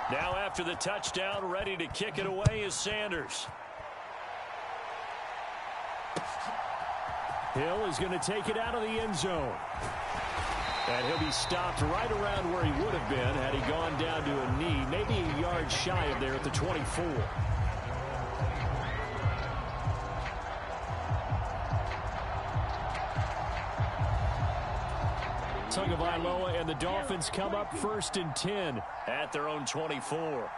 Now after the touchdown, ready to kick it away is Sanders. Hill is going to take it out of the end zone. And he'll be stopped right around where he would have been had he gone down to a knee, maybe a yard shy of there at the 24. Tagovailoa and the Dolphins come up 1st and 10 at their own 24.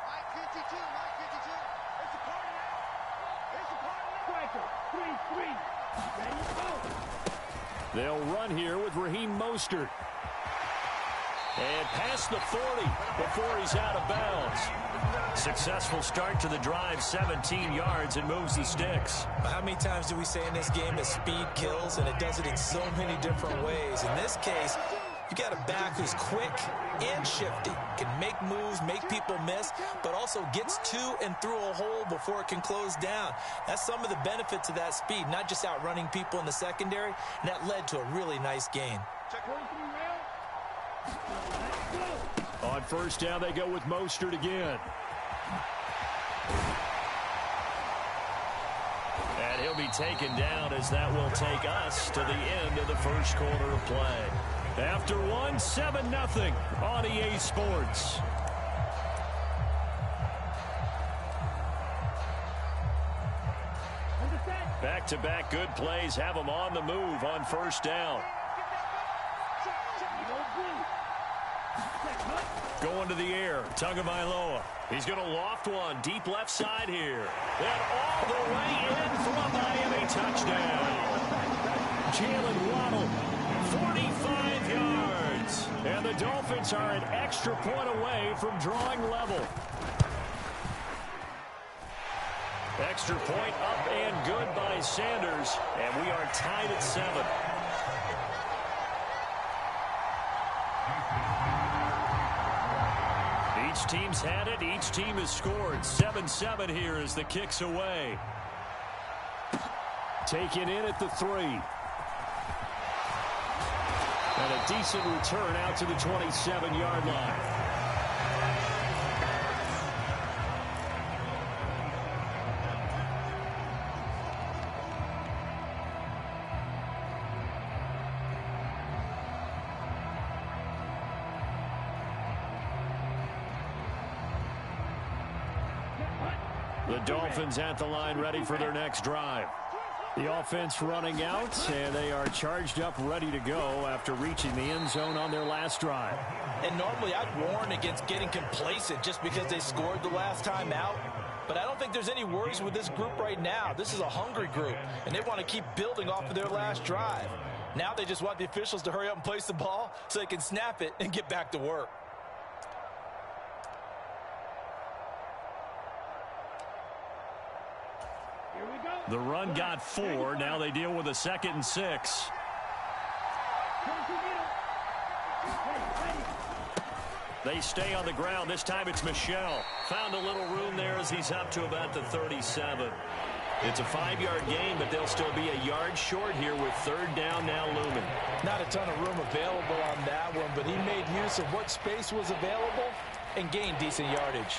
They'll run here with Raheem Mostert. And past the 40 before he's out of bounds. Successful start to the drive, 17 yards, and moves the sticks. How many times do we say in this game that speed kills, and it does it in so many different ways? In this case, you got a back who's quick and shifty, can make moves, make people miss, but also gets to and through a hole before it can close down. That's some of the benefits of that speed, not just outrunning people in the secondary, and that led to a really nice gain. On 1st down, they go with Mostert again. And he'll be taken down as that will take us to the end of the first quarter of play. After one, 7-0 on EA Sports. Back-to-back good plays have them on the move on 1st down. Going to the air, Tagovailoa. He's going to loft one deep left side here. And all the way in for a Miami touchdown. Jalen Waddle, 45 yards. And the Dolphins are an extra point away from drawing level. Extra point up and good by Sanders. And we are tied at 7. Each team's had it. Each team has scored. 7-7 here as the kick's away. Taken in at the 3. And a decent return out to the 27-yard line. The Dolphins at the line ready for their next drive. The offense running out, and they are charged up ready to go after reaching the end zone on their last drive. And normally I'd warn against getting complacent just because they scored the last time out. But I don't think there's any worries with this group right now. This is a hungry group, and they want to keep building off of their last drive. Now they just want the officials to hurry up and place the ball so they can snap it and get back to work. The run got 4. Now they deal with a 2nd and 6. They stay on the ground. This time it's Michel. Found a little room there as he's up to about the 37. It's a 5-yard gain, but they'll still be a yard short here with 3rd down now looming. Not a ton of room available on that one, but he made use of what space was available and gained decent yardage.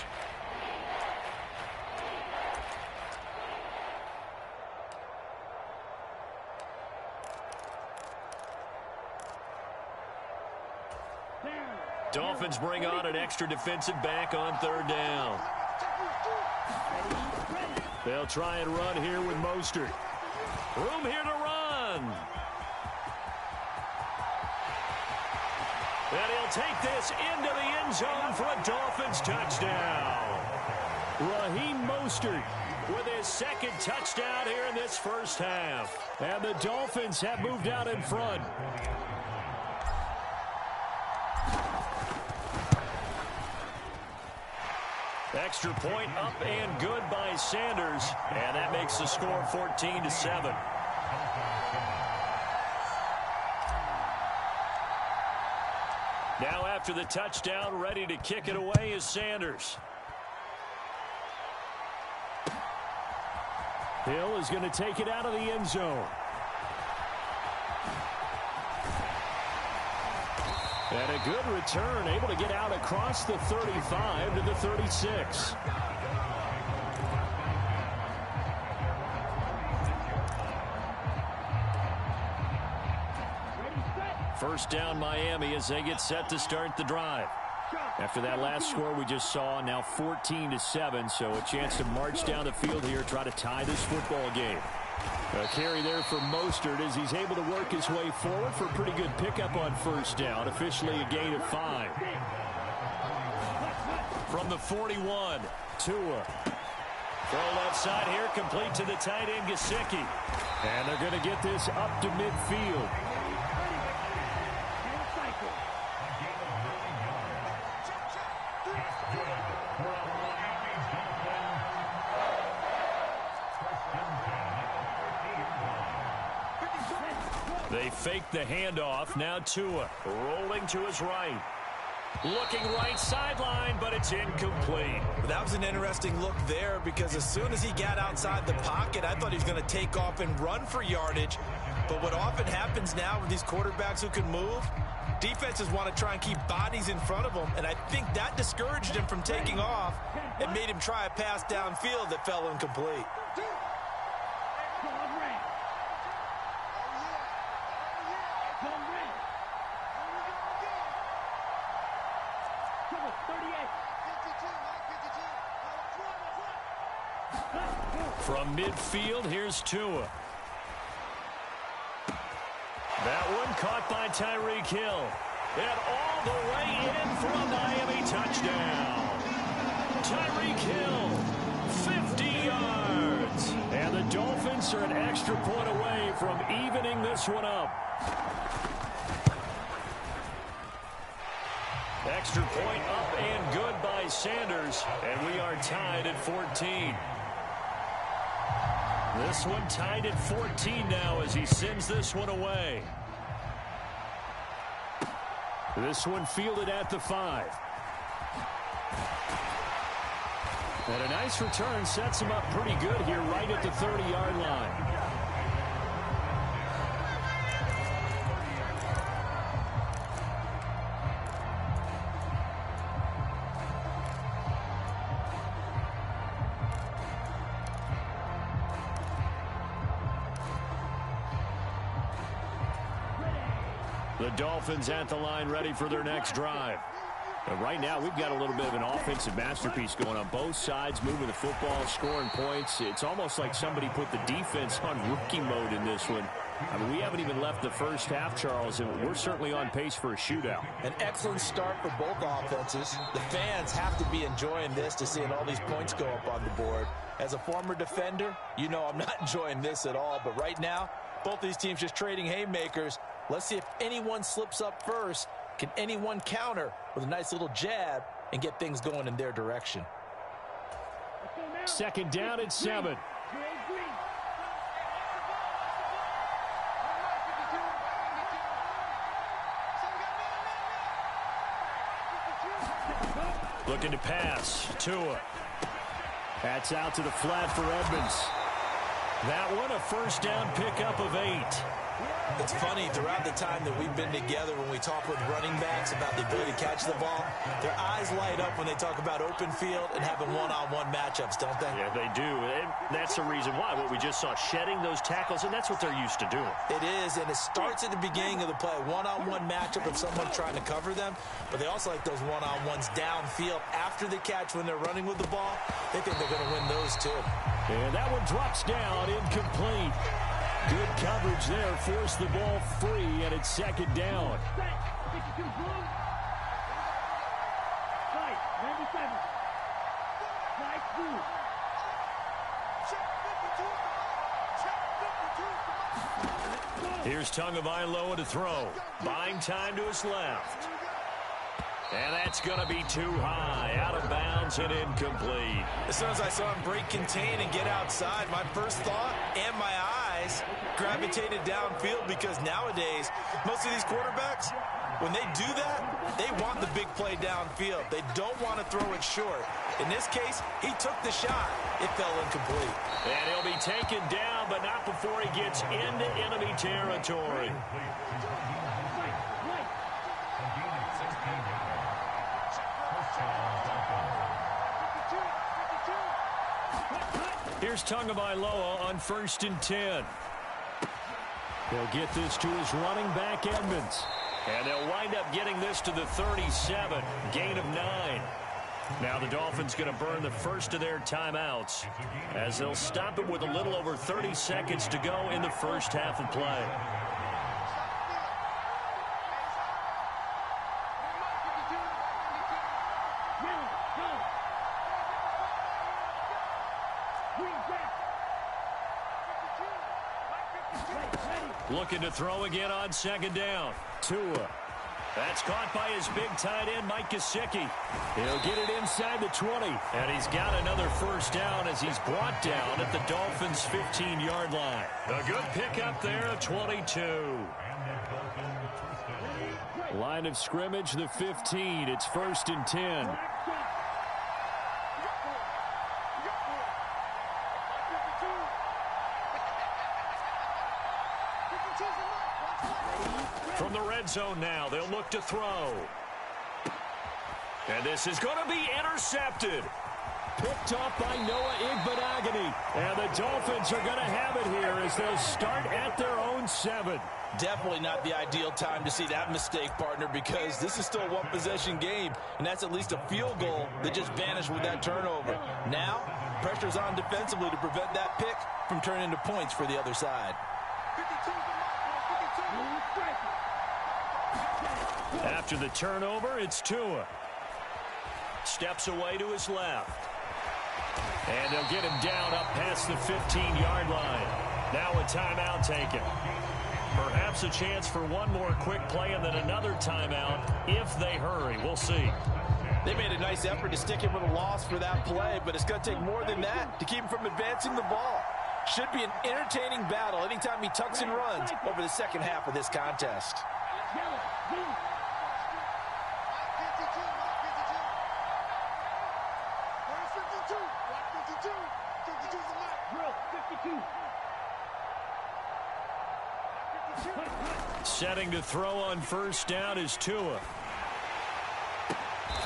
Dolphins bring on an extra defensive back on 3rd down. They'll try and run here with Mostert. Room here to run. And he'll take this into the end zone for a Dolphins touchdown. Raheem Mostert with his 2nd touchdown here in this first half. And the Dolphins have moved out in front. Extra point up and good by Sanders. And that makes the score 14-7. Now after the touchdown, ready to kick it away is Sanders. Hill is going to take it out of the end zone. And a good return, able to get out across the 35 to the 36. First down Miami as they get set to start the drive. After that last score we just saw, now 14-7, so a chance to march down the field here, try to tie this football game. A carry there for Mostert as he's able to work his way forward for a pretty good pickup on first down. Officially a gain of 5. From the 41, Tua. Throw left side here, complete to the tight end, Gesicki. And they're going to get this up to midfield. They fake the handoff. Now Tua rolling to his right. Looking right sideline, but it's incomplete. That was an interesting look there because as soon as he got outside the pocket, I thought he was going to take off and run for yardage. But what often happens now with these quarterbacks who can move, defenses want to try and keep bodies in front of them, and I think that discouraged him from taking off and made him try a pass downfield that fell incomplete. From midfield, here's Tua. That one caught by Tyreek Hill. And all the way in for a Miami touchdown. Tyreek Hill, 50 yards. And the Dolphins are an extra point away from evening this one up. Extra point up and good by Sanders. And we are tied at 14. This one tied at 14 now as he sends this one away. This one fielded at the 5. And a nice return sets him up pretty good here right at the 30-yard line. The Dolphins at the line ready for their next drive. And right now we've got a little bit of an offensive masterpiece going on both sides, moving the football, scoring points. It's almost like somebody put the defense on rookie mode in this one. I mean, we haven't even left the first half, Charles, and we're certainly on pace for a shootout. An excellent start for both offenses. The fans have to be enjoying this to seeing all these points go up on the board. As a former defender, you know I'm not enjoying this at all. But right now, both these teams just trading haymakers. Let's see if anyone slips up first. Can anyone counter with a nice little jab and get things going in their direction? Second down at 7. Looking to pass. Tua. That's out to the flat for Edmonds. That one a first down pickup of 8. It's funny, throughout the time that we've been together, when we talk with running backs about the ability to catch the ball, their eyes light up when they talk about open field and having one-on-one matchups, don't they? Yeah, they do. And that's the reason why. What we just saw, shedding those tackles, and that's what they're used to doing. It is, and it starts at the beginning of the play. One-on-one matchup if someone's trying to cover them, but they also like those one-on-ones downfield after the catch when they're running with the ball. They think they're going to win those, too. And that one drops down, incomplete. Good coverage there, forced the ball free, and it's second down. Here's Tagovailoa to throw. Buying time to his left. And that's going to be too high, out of bounds and incomplete. As soon as I saw him break contain and get outside, my first thought and my eyes gravitated downfield, because nowadays, most of these quarterbacks, when they do that, they want the big play downfield. They don't want to throw it short. In this case, he took the shot. It fell incomplete. And he'll be taken down, but not before he gets into enemy territory. Here's Tagovailoa on 1st and 10. He'll get this to his running back, Edmonds. And they'll wind up getting this to the 37. Gain of 9. Now the Dolphins going to burn the first of their timeouts as they'll stop it with a little over 30 seconds to go in the first half of play. Looking to throw again on 2nd down. Tua. That's caught by his big tight end, Mike Gesicki. He'll get it inside the 20. And he's got another first down as he's brought down at the Dolphins' 15-yard line. A good pickup there of 22. Line of scrimmage, the 15. It's 1st and 10. From the red zone now, they'll look to throw. And this is going to be intercepted. Picked off by Noah Igbenogany. And the Dolphins are going to have it here as they'll start at their own 7. Definitely not the ideal time to see that mistake, partner, because this is still a one-possession game, and that's at least a field goal that just vanished with that turnover. Now, pressure's on defensively to prevent that pick from turning into points for the other side. After the turnover, it's Tua. Steps away to his left. And they'll get him down up past the 15-yard line. Now a timeout taken. Perhaps a chance for one more quick play and then another timeout if they hurry. We'll see. They made a nice effort to stick him with a loss for that play, but it's going to take more than that to keep him from advancing the ball. Should be an entertaining battle anytime he tucks and runs over the second half of this contest. Setting to throw on 1st down is Tua.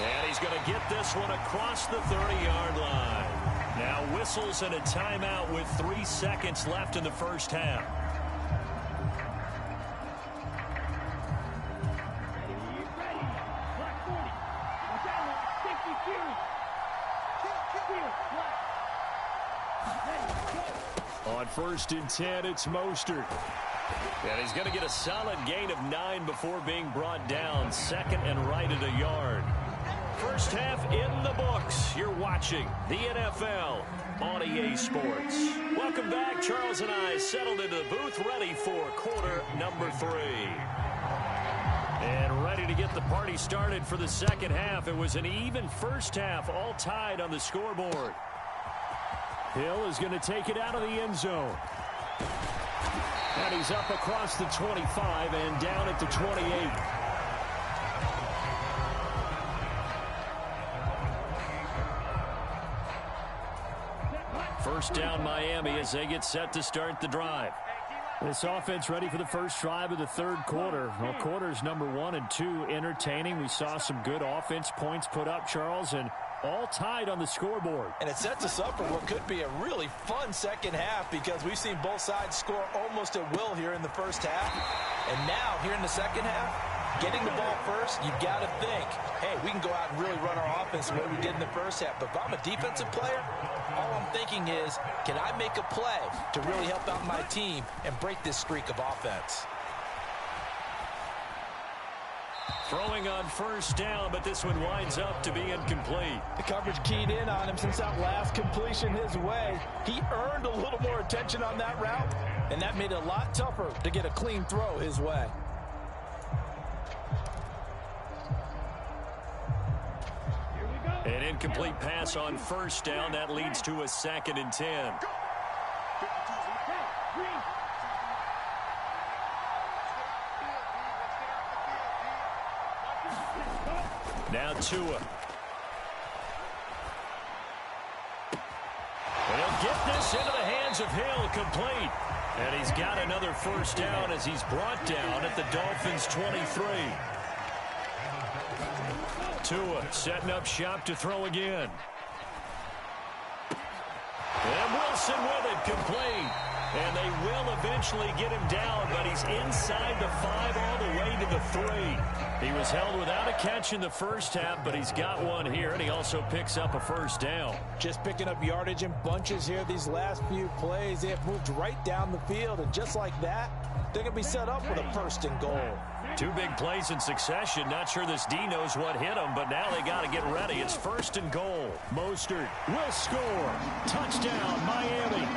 And he's going to get this one across the 30-yard line. Now whistles and a timeout with 3 seconds left in the first half. On 1st and 10, it's Mostert. And he's going to get a solid gain of 9 before being brought down. 2nd and right at a yard. First half in the books. You're watching the NFL on EA Sports. Welcome back. Charles and I settled into the booth, ready for quarter number 3. And ready to get the party started for the second half. It was an even first half, all tied on the scoreboard. Hill is going to take it out of the end zone. And he's up across the 25 and down at the 28. First down Miami as they get set to start the drive. This offense ready for the first drive of the third quarter. Well, quarters number 1 and 2 entertaining. We saw some good offense points put up, Charles, and all tied on the scoreboard. And it sets us up for what could be a really fun second half because we've seen both sides score almost at will here in the first half. And now, here in the second half, getting the ball first, you've got to think, hey, we can go out and really run our offense the way we did in the first half. But if I'm a defensive player, all I'm thinking is, can I make a play to really help out my team and break this streak of offense? Throwing on first down, but this one winds up to be incomplete. The coverage keyed in on him since that last completion his way. He earned a little more attention on that route, and that made it a lot tougher to get a clean throw his way. An incomplete pass on first down. That leads to a 2nd and 10. Now Tua. And he'll get this into the hands of Hill, complete. And he's got another first down as he's brought down at the Dolphins' 23. Tua setting up shop to throw again. And Wilson with it, complete. And they will eventually get him down, but he's inside the 5 all the way to the 3. He was held without a catch in the first half, but he's got one here, and he also picks up a first down. Just picking up yardage in bunches here these last few plays. They have moved right down the field, and just like that, they're going to be set up with a first and goal. 2 big plays in succession. Not sure this D knows what hit him, but now they got to get ready. It's first and goal. Mostert will score. Touchdown, Miami.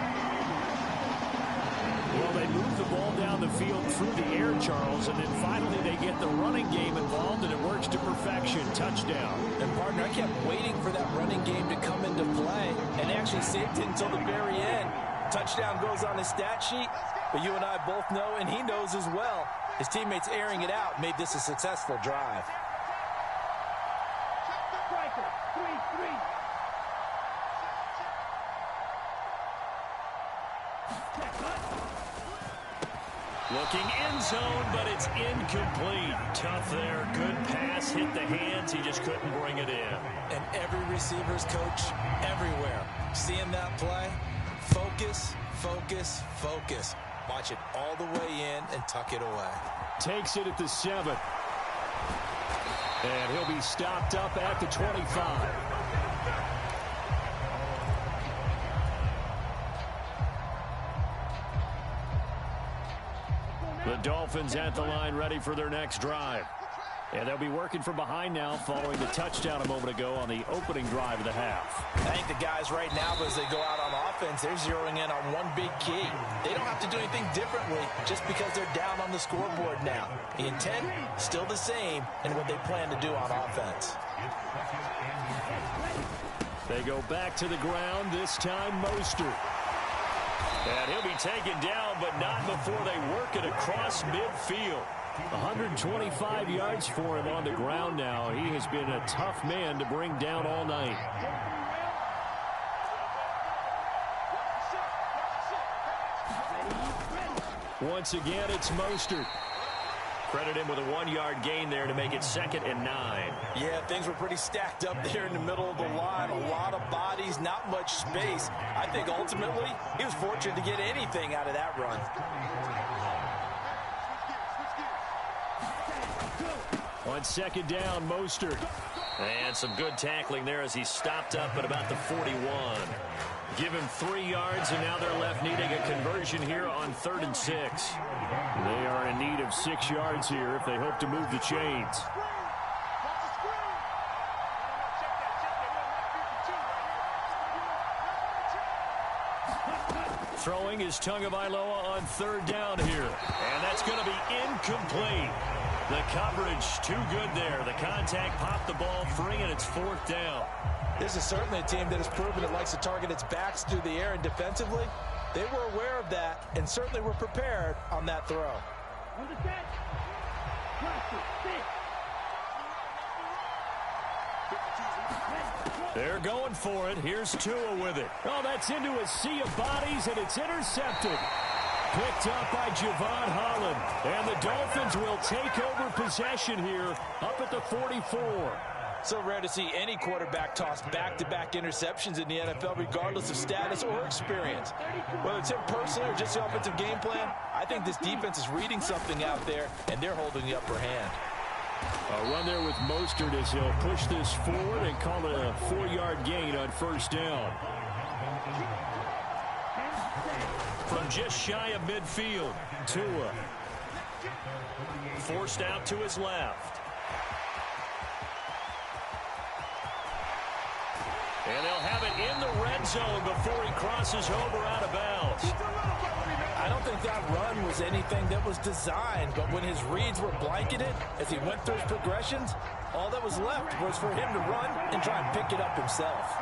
Well, they move the ball down the field through the air, Charles, and then finally they get the running game involved, and it works to perfection. Touchdown. And, partner, I kept waiting for that running game to come into play, and they actually saved it until the very end. Touchdown goes on his stat sheet, but you and I both know, and he knows as well, his teammates airing it out made this a successful drive. Looking end zone, but it's incomplete. Tough there. Good pass. Hit the hands. He just couldn't bring it in. And every receiver's coach everywhere. Seeing that play, focus, focus, focus. Watch it all the way in and tuck it away. Takes it at the 7. And he'll be stopped up at the 25. The Dolphins at the line, ready for their next drive. And they'll be working from behind now following the touchdown a moment ago on the opening drive of the half. I think the guys right now, as they go out on offense, they're zeroing in on one big key. They don't have to do anything differently just because they're down on the scoreboard now. The intent, still the same in what they plan to do on offense. They go back to the ground, this time Mostert. And he'll be taken down, but not before they work it across midfield. 125 yards for him on the ground now. He has been a tough man to bring down all night. Once again, it's Mostert. Credit him with a 1-yard gain there to make it 2nd and 9. Yeah, things were pretty stacked up there in the middle of the line. A lot of bodies, not much space. I think ultimately he was fortunate to get anything out of that run. On 2nd down, Mostert. And some good tackling there as he stopped up at about the 41. Give him 3 yards, and now they're left needing a conversion here on 3rd and 6. They are in need of 6 yards here if they hope to move the chains. Throwing is Tagovailoa on 3rd down here. And that's going to be incomplete. The coverage too good there. The contact popped the ball free, and it's 4th down. This is certainly a team that has proven it likes to target its backs through the air, and defensively, they were aware of that and certainly were prepared on that throw. They're going for it. Here's Tua with it. Oh, that's into a sea of bodies, and it's intercepted. Picked up by Javon Holland. And the Dolphins will take over possession here up at the 44. So rare to see any quarterback toss back-to-back interceptions in the NFL, regardless of status or experience. Whether it's him personally or just the offensive game plan, I think this defense is reading something out there, and they're holding the upper hand. A run there with Mostert as he'll push this forward and call it a 4-yard gain on 1st down. From just shy of midfield, Tua. Forced out to his left. And they'll have it in the red zone before he crosses over out of bounds. I don't think that run was anything that was designed, but when his reads were blanketed as he went through his progressions, all that was left was for him to run and try and pick it up himself.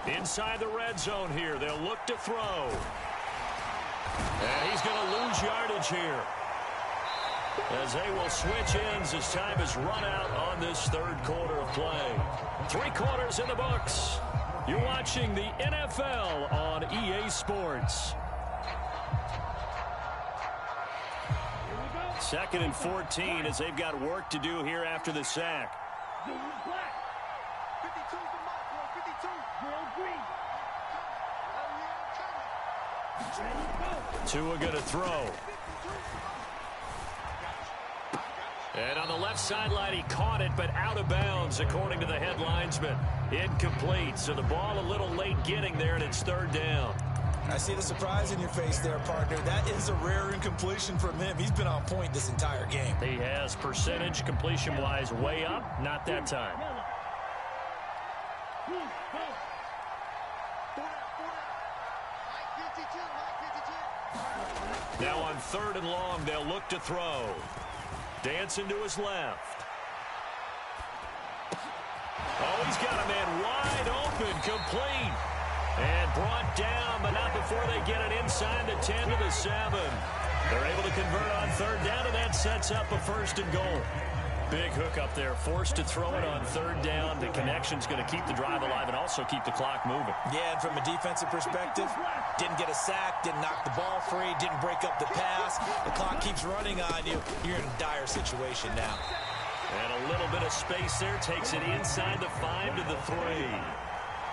Inside the red zone here, they'll look to throw. And he's going to lose yardage here, as they will switch ends as time has run out on this 3rd quarter of play. 3 quarters in the books. You're watching the NFL on EA Sports. 2nd and 14 as they've got work to do here after the sack. Tua going to throw. And on the left sideline, he caught it, but out of bounds, according to the head linesman. Incomplete, so the ball a little late getting there, and it's 3rd down. I see the surprise in your face there, partner. That is a rare incompletion from him. He's been on point this entire game. He has percentage completion-wise way up, not that time. Now on 3rd and long, they'll look to throw. Dancing to his left. Oh, he's got a man wide open, complete. And brought down, but not before they get it inside the 10 to the 7. They're able to convert on 3rd down, and that sets up a 1st and goal. Big hook up there, forced to throw it on 3rd down. The connection's going to keep the drive alive and also keep the clock moving. Yeah, and from a defensive perspective, didn't get a sack, didn't knock the ball free, didn't break up the pass. The clock keeps running on you. You're in a dire situation now. And a little bit of space there takes it inside the 5 to the 3.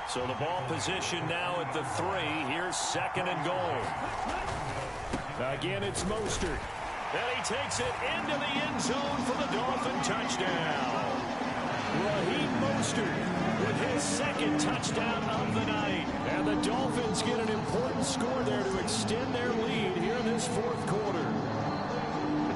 So the ball position now at the 3. Here's 2nd and goal. Again, it's Mostert. And he takes it into the end zone for the Dolphin touchdown. Raheem Mostert with his 2nd touchdown of the night. And the Dolphins get an important score there to extend their lead here in this 4th quarter.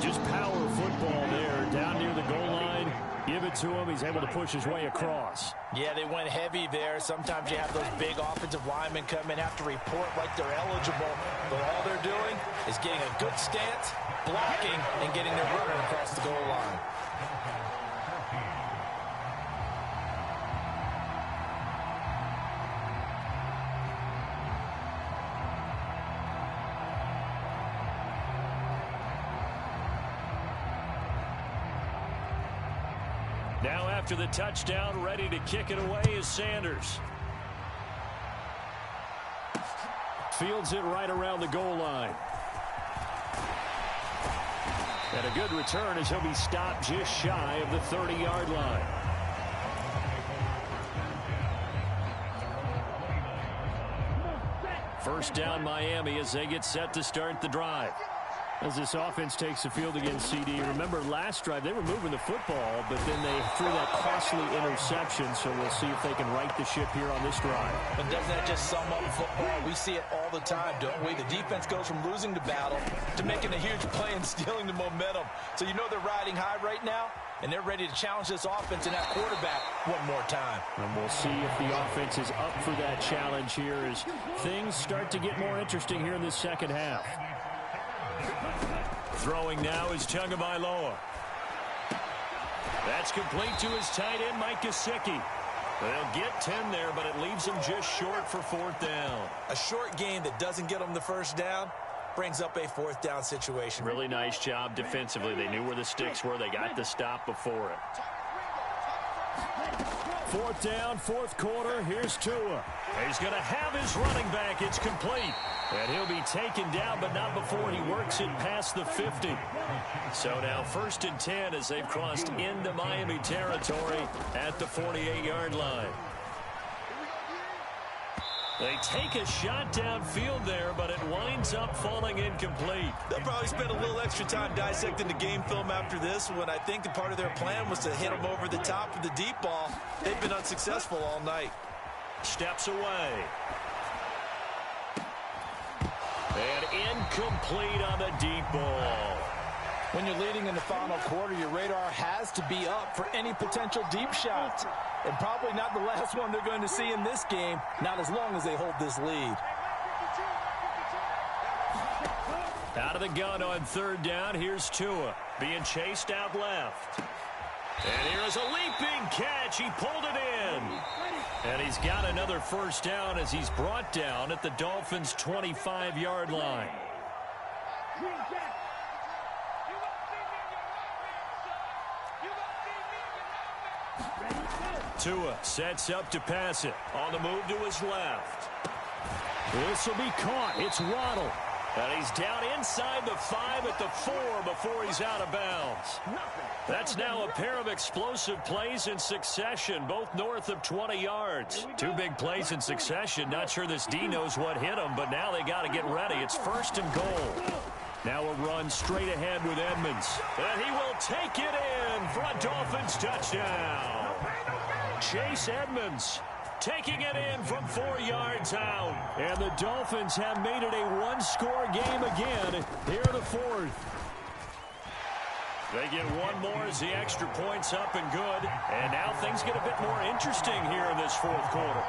Just power football there down near the goal line. Give it to him. He's able to push his way across. Yeah, they went heavy there. Sometimes you have those big offensive linemen come in, have to report like they're eligible. But all they're doing is getting a good stance, blocking, and getting their runner across the goal line. Now after the touchdown, ready to kick it away is Sanders. Fields it right around the goal line. And a good return as he'll be stopped just shy of the 30-yard line. First down Miami as they get set to start the drive. As this offense takes the field against CD. Remember, last drive, they were moving the football, but then they threw that costly interception, so we'll see if they can right the ship here on this drive. But doesn't that just sum up football? We see it all the time, don't we? The defense goes from losing the battle to making a huge play and stealing the momentum. So you know they're riding high right now, and they're ready to challenge this offense and that quarterback one more time. And we'll see if the offense is up for that challenge here as things start to get more interesting here in this 2nd half. Throwing now is Tagovailoa. That's complete to his tight end, Mike Gesicki. They'll get 10 there, but it leaves them just short for 4th down. A short game that doesn't get them the 1st down brings up a 4th down situation. Really nice job defensively. They knew where the sticks were. They got the stop before it. 4th down, 4th quarter. Here's Tua. He's going to have his running back. It's complete. And he'll be taken down, but not before he works it past the 50. So now 1st and 10 as they've crossed into Miami territory at the 48-yard line. They take a shot downfield there, but it winds up falling incomplete. They'll probably spend a little extra time dissecting the game film after this when I think the part of their plan was to hit them over the top of the deep ball. They've been unsuccessful all night. Steps away. And incomplete on the deep ball. When you're leading in the final quarter, your radar has to be up for any potential deep shots. And probably not the last one they're going to see in this game, not as long as they hold this lead. Out of the gun on 3rd down, here's Tua being chased out left. And here is a leaping catch. He pulled it in. And he's got another 1st down as he's brought down at the Dolphins' 25-yard line. Tua sets up to pass it. On the move to his left. This will be caught. It's Waddle. And he's down inside the 5 at the 4 before he's out of bounds. That's now a pair of explosive plays in succession, both north of 20 yards. Two big plays in succession. Not sure this D knows what hit him, but now they got to get ready. It's 1st and goal. Now a run straight ahead with Edmonds. And he will take it in for a Dolphins touchdown. Chase Edmonds taking it in from 4 yards out. And the Dolphins have made it a one-score game again here in the 4th. They get one more as the extra point's up and good. And now things get a bit more interesting here in this 4th quarter.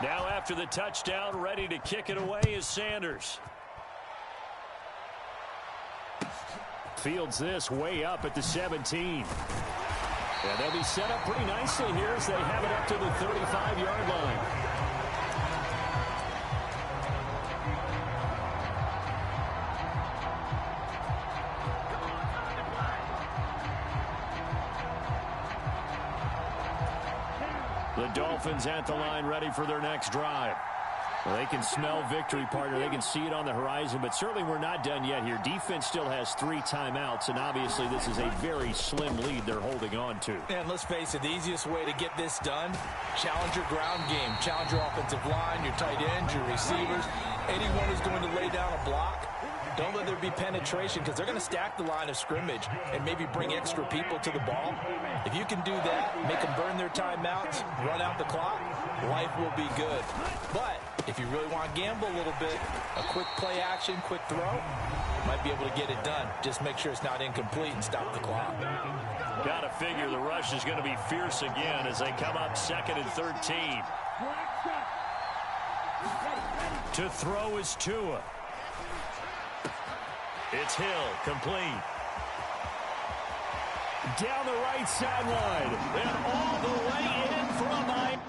Now after the touchdown, ready to kick it away is Sanders. Fields this way up at the 17. And they'll be set up pretty nicely here as they have it up to the 35-yard line. The Dolphins at the line ready for their next drive. Well, they can smell victory, partner. They can see it on the horizon, but certainly we're not done yet here. Defense still has 3 timeouts, and obviously this is a very slim lead they're holding on to. And let's face it, the easiest way to get this done, challenge your ground game. Challenge your offensive line, your tight ends, your receivers, anyone who's going to lay down a block. Don't let there be penetration because they're going to stack the line of scrimmage and maybe bring extra people to the ball. If you can do that, make them burn their timeouts, run out the clock, life will be good. But if you really want to gamble a little bit, a quick play action, quick throw, might be able to get it done. Just make sure it's not incomplete and stop the clock. Got to figure the rush is going to be fierce again as they come up 2nd and 13. To throw is Tua. It's Hill, complete. Down the right sideline, and all the way in for a mile.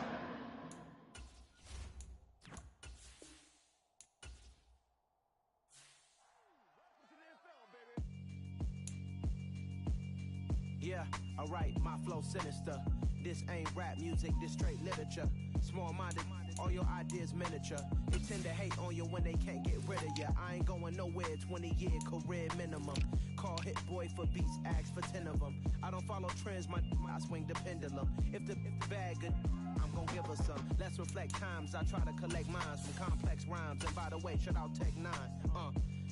Yeah, alright, my flow sinister. This ain't rap music, this straight literature. Small-minded, all your ideas miniature. They tend to hate on you when they can't get rid of you. I ain't going nowhere, 20-year career minimum. Call Hit Boy for beats, ask for 10 of them. I don't follow trends, I swing the pendulum. If the bag good, I'm gonna give her some. Let's reflect times, I try to collect minds from complex rhymes. And by the way, shut out Tech 9.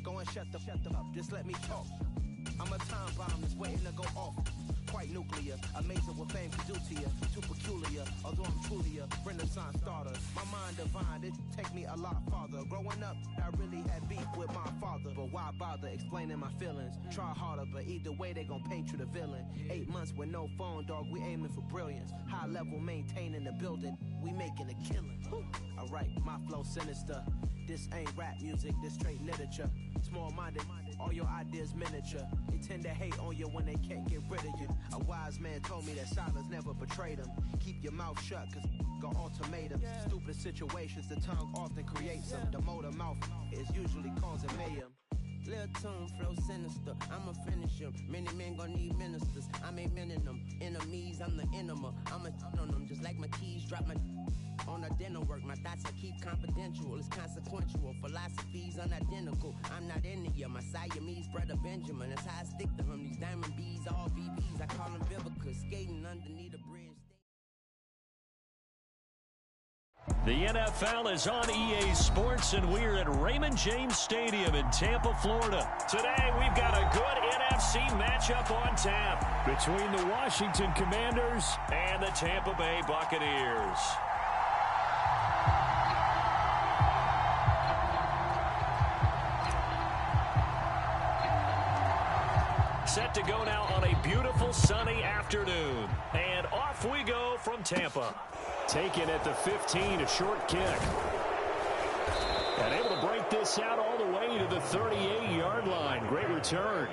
Go and shut the up, just let me talk. I'm a time bomb that's waiting to go off. Quite nuclear, amazing what fame can do to you. Too peculiar, although I'm truly a renaissance starter. My mind divine, it take me a lot farther. Growing up, I really had beef with my father. But why bother explaining my feelings? Try harder, but either way they gon' paint you the villain. 8 months with no phone, dog, we aiming for brilliance. High level maintaining the building, we making a killing. Alright, my flow sinister. This ain't rap music, this straight literature. Small-minded, all your ideas miniature. They tend to hate on you when they can't get rid of you. A wise man told me that silence never betrayed him. Keep your mouth shut, cause got ultimatums. Stupid situations, the tongue often creates them. The motor mouth is usually causing mayhem. Lil' tune, flow sinister, I'ma finish him. Many men gon' need ministers, I'm a men in them. Enemies, I'm the enema, I'm on them. Just like my keys, drop my on a dinner work. My thoughts I keep confidential, it's consequential. Philosophies unidentical, I'm not in it. My Siamese brother Benjamin, that's how I stick to him. These diamond bees, all VBs, I call them Vivica. Skating underneath a bridge. The NFL is on EA Sports, and we're at Raymond James Stadium in Tampa, Florida. Today, we've got a good NFC matchup on tap between the Washington Commanders and the Tampa Bay Buccaneers. Set to go now on a beautiful sunny afternoon. And off we go from Tampa. Taken at the 15, a short kick. And able to break this out all the way to the 38-yard line. Great return.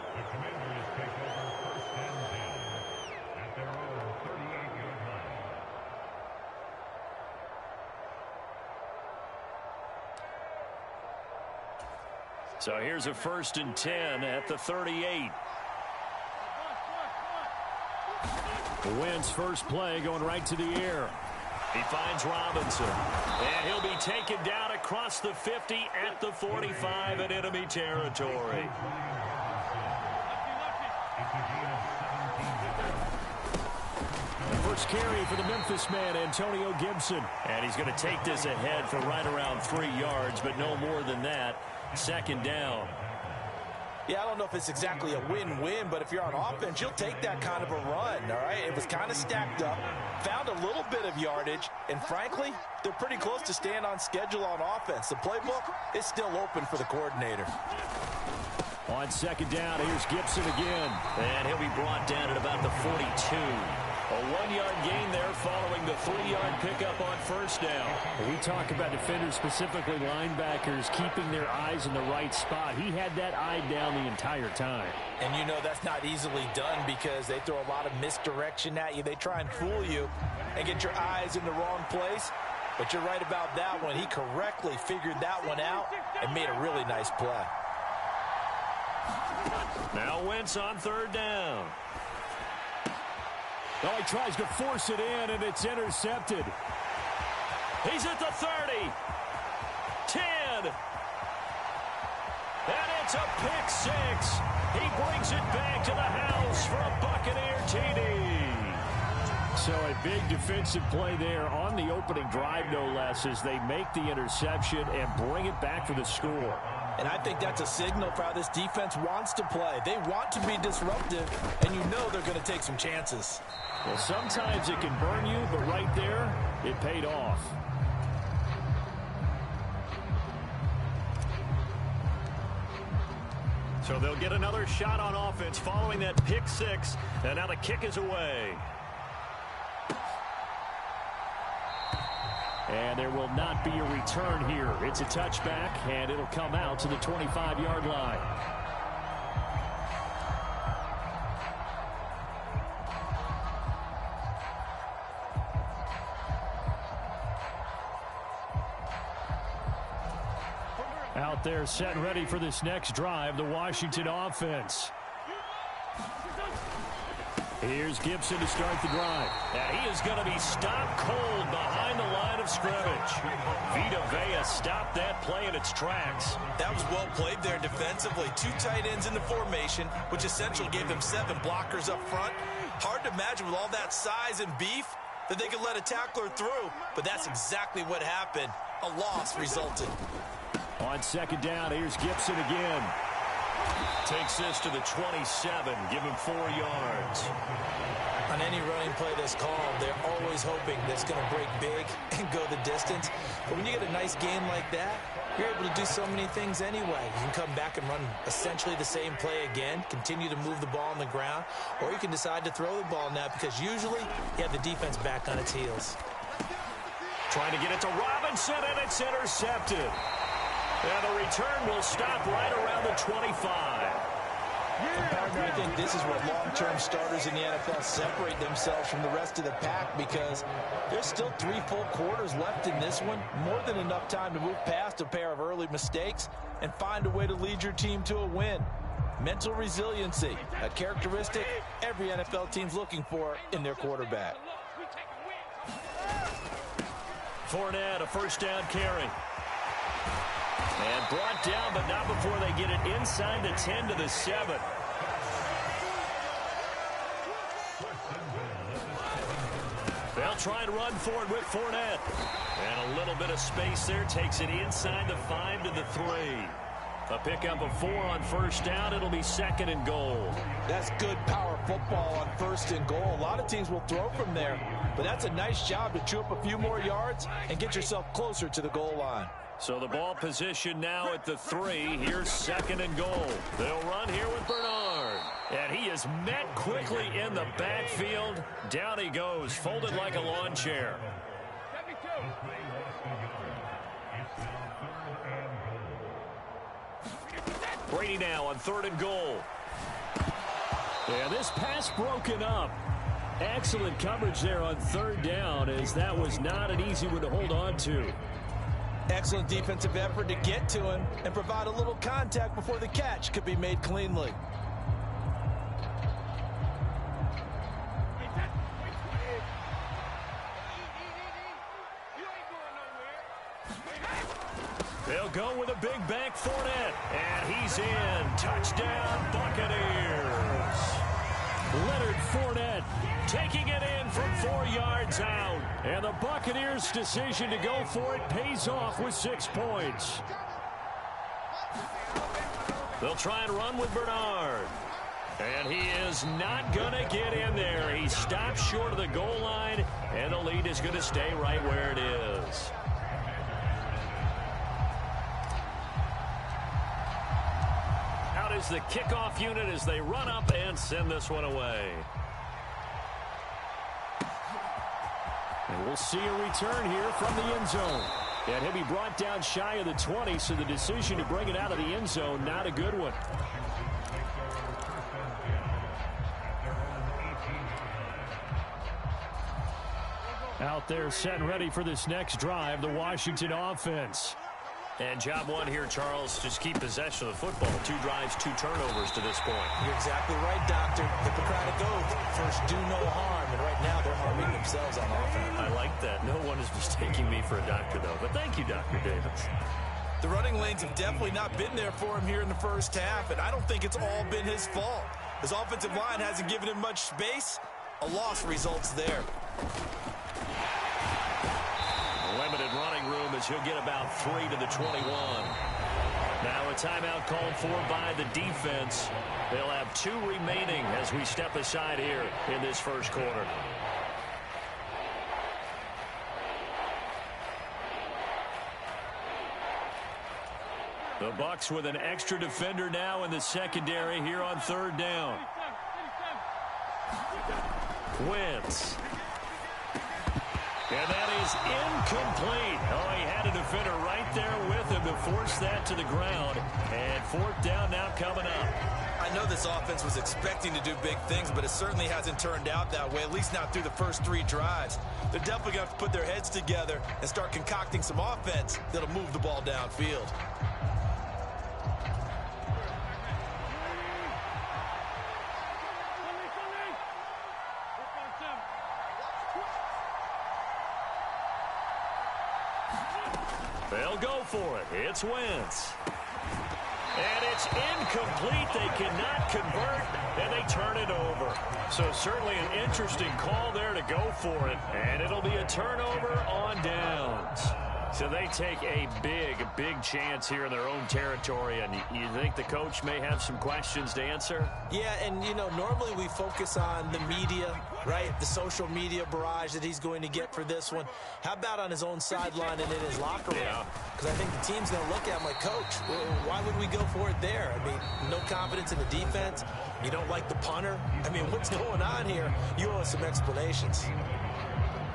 So here's a 1st and 10 at the 38. Wentz first play going right to the air. He finds Robinson. And he'll be taken down across the 50 at the 45 in enemy territory. First carry for the Memphis man, Antonio Gibson. And he's going to take this ahead for right around 3 yards, but no more than that. Second down. Yeah, I don't know if it's exactly a win-win, but if you're on offense, you'll take that kind of a run, all right? It was kind of stacked up, found a little bit of yardage, and frankly, they're pretty close to staying on schedule on offense. The playbook is still open for the coordinator. On second down, here's Gibson again. And he'll be brought down at about the 42. A 1-yard gain there following the 3-yard pickup on first down. We talk about defenders, specifically linebackers, keeping their eyes in the right spot. He had that eye down the entire time. And you know that's not easily done because they throw a lot of misdirection at you. They try and fool you and get your eyes in the wrong place. But you're right about that one. He correctly figured that one out and made a really nice play. Now Wentz on third down. Oh, he tries to force it in, and it's intercepted. He's at the 30. 10. And it's a pick six. He brings it back to the house for a Buccaneer TD. So a big defensive play there on the opening drive, no less, as they make the interception and bring it back for the score. And I think that's a signal for how this defense wants to play. They want to be disruptive, and you know they're going to take some chances. Well, sometimes it can burn you, but right there, it paid off. So they'll get another shot on offense following that pick six, and now the kick is away. And there will not be a return here. It's a touchback, and it'll come out to the 25-yard line. Out there set and ready for this next drive, the Washington offense. Here's Gibson to start the drive. And he is going to be stopped cold behind the line of scrimmage. Vita Vea stopped that play in its tracks. That was well played there defensively. 2 tight ends in the formation, which essentially gave them 7 blockers up front. Hard to imagine with all that size and beef that they could let a tackler through, but that's exactly what happened. A loss resulted. On second down, here's Gibson again. Takes this to the 27, give him 4 yards. On any running play that's called, they're always hoping that's going to break big and go the distance. But when you get a nice game like that, you're able to do so many things anyway. You can come back and run essentially the same play again, continue to move the ball on the ground, or you can decide to throw the ball now because usually you have the defense back on its heels. Trying to get it to Robinson, and it's intercepted. And the return will stop right around the 25. And partner, I think this is where long-term starters in the NFL separate themselves from the rest of the pack because there's still 3 full quarters left in this one. More than enough time to move past a pair of early mistakes and find a way to lead your team to a win. Mental resiliency, a characteristic every NFL team's looking for in their quarterback. Fournette, a first down carry. And brought down, but not before they get it inside the 10 to the 7. They'll try and run for it with Fournette. And a little bit of space there takes it inside the 5 to the 3. A pickup of 4 on first down. It'll be 2nd and goal. That's good power football on 1st and goal. A lot of teams will throw from there, but that's a nice job to chew up a few more yards and get yourself closer to the goal line. So the ball position now at the 3. Here's 2nd and goal. They'll run here with Bernard. And he is met quickly in the backfield. Down he goes, folded like a lawn chair. Brady now on 3rd and goal. Yeah, this pass broken up. Excellent coverage there on 3rd down, as that was not an easy one to hold on to. Excellent defensive effort to get to him and provide a little contact before the catch could be made cleanly. They'll go with a big bank Fournette. And he's in. Touchdown, Buccaneers. Leonard Fournette taking it in from 4 yards out. And the Buccaneers' decision to go for it pays off with 6 points. They'll try and run with Bernard. And he is not going to get in there. He stops short of the goal line, and the lead is going to stay right where it is. Out is the kickoff unit as they run up and send this one away. And we'll see a return here from the end zone. And he'll be brought down shy of the 20, so the decision to bring it out of the end zone, not a good one. Out there set and ready for this next drive, the Washington offense. And job one here, Charles, just keep possession of the football. 2 drives, 2 turnovers to this point. You're exactly right, Doctor. Hippocratic oath. First, do no harm. And right now, they're harming themselves on offense. I like that. No one is mistaking me for a doctor, though. But thank you, Dr. Davis. The running lanes have definitely not been there for him here in the first half, and I don't think it's all been his fault. His offensive line hasn't given him much space. A loss results there. Limited running room as he'll get about 3 to the 21. Now a timeout called for by the defense. They'll have 2 remaining as we step aside here in this first quarter. The Bucs with an extra defender now in the secondary here on 3rd down. Wentz. And that is incomplete. Oh, he had a defender right there with him to force that to the ground. And 4th down now coming up. I know this offense was expecting to do big things, but it certainly hasn't turned out that way, at least not through the first 3 drives. They're definitely going to have to put their heads together and start concocting some offense that'll move the ball downfield. They'll go for it. It's Wentz. And it's incomplete. They cannot convert, and they turn it over. So certainly an interesting call there to go for it. And it'll be a turnover on downs. So they take a big chance here in their own territory. And you think the coach may have some questions to answer? Yeah, and, you know, normally we focus on the media, right? The social media barrage that he's going to get for this one. How about on his own sideline and in his locker room? Because I think the team's going to look at him like, Coach, why would we go for it there? I mean, no confidence in the defense. You don't like the punter. I mean, what's going on here? You owe us some explanations.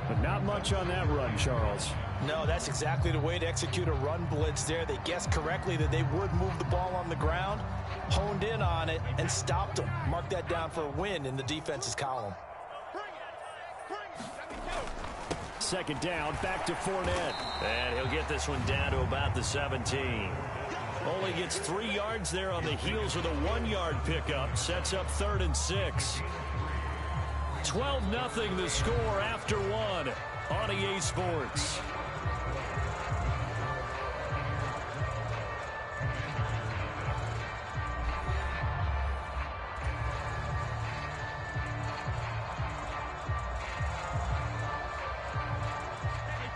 But not much on that run, Charles. No, that's exactly the way to execute a run blitz there. They guessed correctly that they would move the ball on the ground, honed in on it, and stopped them. Mark that down for a win in the defense's column. 2nd down, back to Fournette. And he'll get this one down to about the 17. Only gets 3 yards there on the heels of the 1-yard pickup. Sets up 3rd and 6. 12-0 the score after 1 on EA Sports.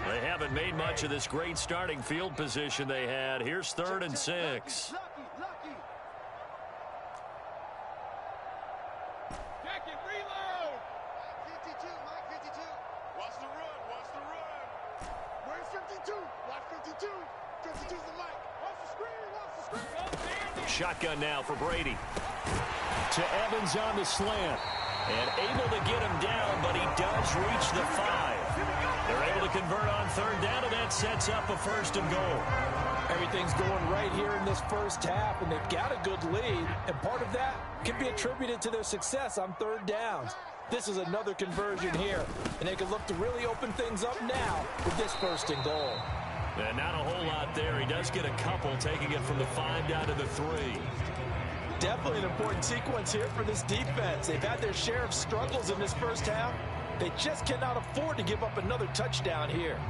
They haven't made much of this great starting field position they had. Here's 3rd and 6. Shotgun now for Brady. To Evans on the slant. And able to get him down, but he does reach the 5. They're able to convert on 3rd down, and that sets up a 1st and goal. Everything's going right here in this first half, and they've got a good lead. And part of that can be attributed to their success on 3rd downs. This is another conversion here, and they can look to really open things up now with this 1st and goal. And not a whole lot there. He does get a couple, taking it from the 5 down to the 3. Definitely an important sequence here for this defense. They've had their share of struggles in this first half. They just cannot afford to give up another touchdown here.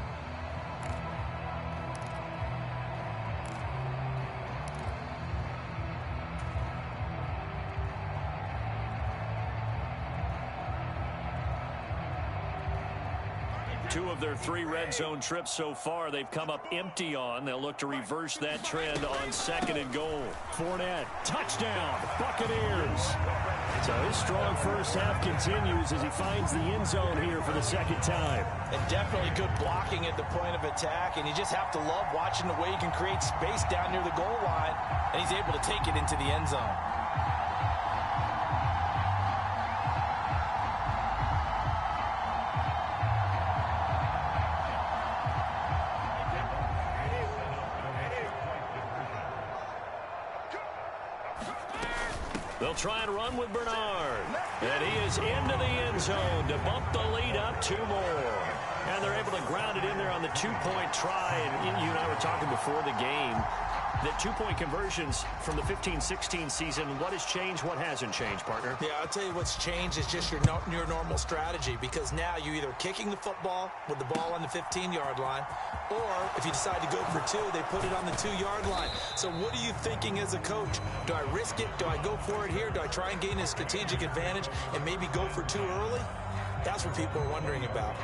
2 of their 3 red zone trips so far, they've come up empty on. They'll look to reverse that trend on 2nd and goal. Fournette, touchdown, Buccaneers. So his strong first half continues as he finds the end zone here for the 2nd time. And definitely good blocking at the point of attack, and you just have to love watching the way he can create space down near the goal line, and he's able to take it into the end zone. They'll try and run with Bernard. And he is into the end zone to bump the lead up 2 more. And they're able to ground it in there on the 2-point try. And you and I were talking before the game that 2-point conversions from the 15-16 season, what has changed, what hasn't changed, partner? Yeah, I'll tell you what's changed is just your normal strategy, because now you're either kicking the football with the ball on the 15-yard line, or if you decide to go for 2, they put it on the 2-yard line. So what are you thinking as a coach? Do I risk it? Do I go for it here? Do I try and gain a strategic advantage and maybe go for 2 early? That's what people are wondering about.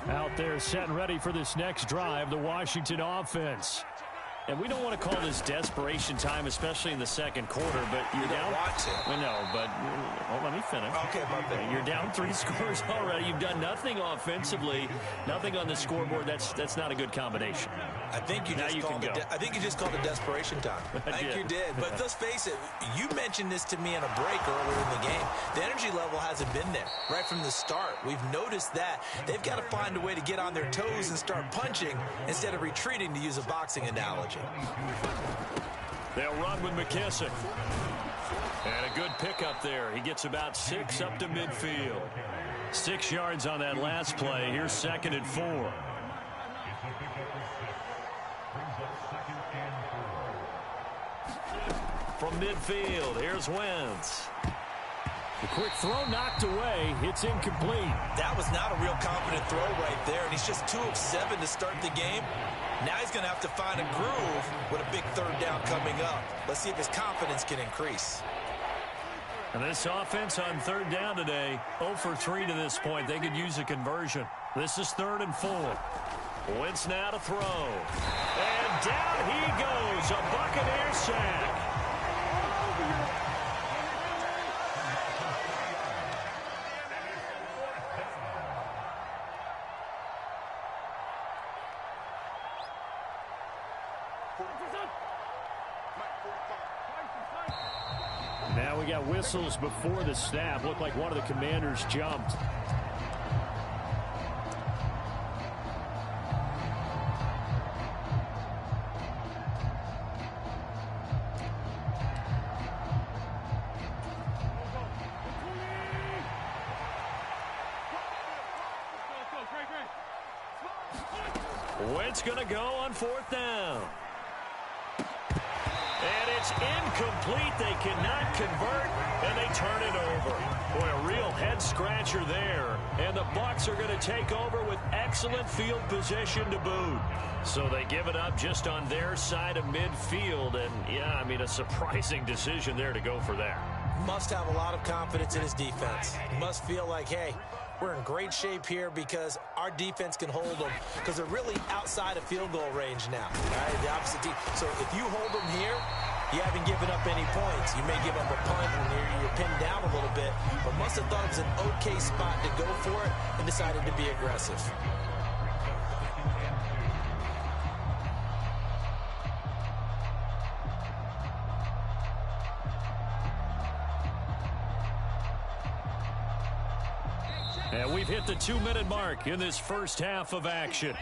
Out there set and ready for this next drive, the Washington offense. And we don't want to call this desperation time, especially in the 2nd quarter, but you're down. I know, but let me finish. Okay, my bad. You're down 3 scores already. You've done nothing offensively, nothing on the scoreboard. That's not a good combination. I think you just called it desperation time. I think you did. But let's face it, you mentioned this to me in a break earlier in the game. The energy level hasn't been there right from the start. We've noticed that. They've got to find a way to get on their toes and start punching instead of retreating, to use a boxing analogy. They'll run with McKissick. And a good pickup there. He gets about 6 up to midfield. 6 yards on that last play. Here's 2nd and 4. From midfield, here's Wentz. The quick throw knocked away. It's incomplete. That was not a real confident throw right there, and he's just 2 of 7 to start the game. Now he's going to have to find a groove with a big 3rd down coming up. Let's see if his confidence can increase. And this offense on 3rd down today, 0 for 3 to this point. They could use a conversion. This is 3rd and 4. Wentz now to throw. And down he goes. A Buccaneer sack. Now we got whistles before the snap. Looked like one of the Commanders jumped. Wentz going to go on 4th down. And it's incomplete. They cannot convert, and they turn it over. Boy, a real head-scratcher there. And the Bucs are going to take over with excellent field position to boot. So they give it up just on their side of midfield. And, yeah, I mean, a surprising decision there to go for that. Must have a lot of confidence in his defense. Must feel like, hey, we're in great shape here because our defense can hold them, because they're really outside of field goal range now. Right? The opposite team. So if you hold them here, you haven't given up any points. You may give up a punt and you're pinned down a little bit, but must have thought it was an okay spot to go for it and decided to be aggressive. And we've hit the 2-minute mark in this first half of action.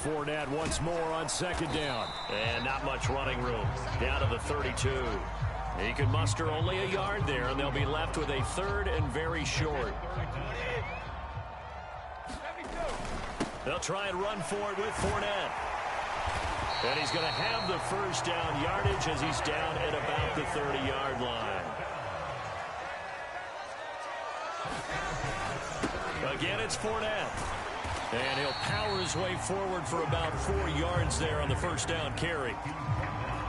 Fournette once more on 2nd down. And not much running room. Down to the 32. He can muster only a yard there, and they'll be left with a 3rd and very short. They'll try and run for it with Fournette. And he's going to have the first down yardage as he's down at about the 30-yard line. Again, it's Fournette. And he'll power his way forward for about 4 yards there on the first down carry.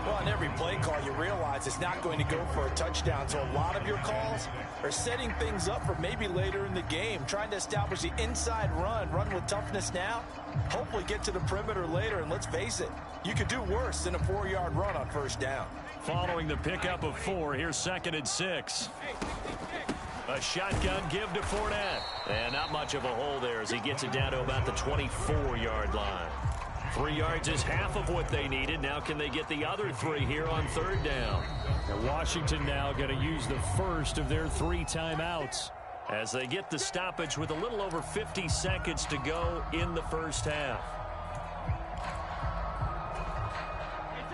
Well, on every play call, you realize it's not going to go for a touchdown. So a lot of your calls are setting things up for maybe later in the game, trying to establish the inside run with toughness now, hopefully get to the perimeter later. And let's face it, you could do worse than a 4-yard run on first down. Following the pickup of 4, here's 2nd and 6. A shotgun give to Fournette. And not much of a hole there as he gets it down to about the 24-yard line. 3 yards is half of what they needed. Now can they get the other 3 here on 3rd down? And Washington now going to use the first of their 3 timeouts as they get the stoppage with a little over 50 seconds to go in the first half.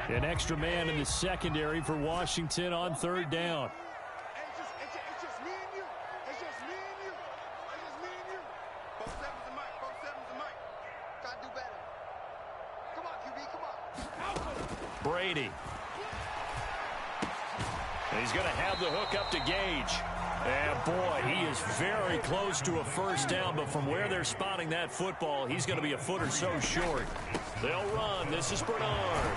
An extra man in the secondary for Washington on 3rd down. Brady. And he's going to have the hook up to Gage. And boy, he is very close to a first down, but from where they're spotting that football, he's going to be a foot or so short. They'll run. This is Bernard.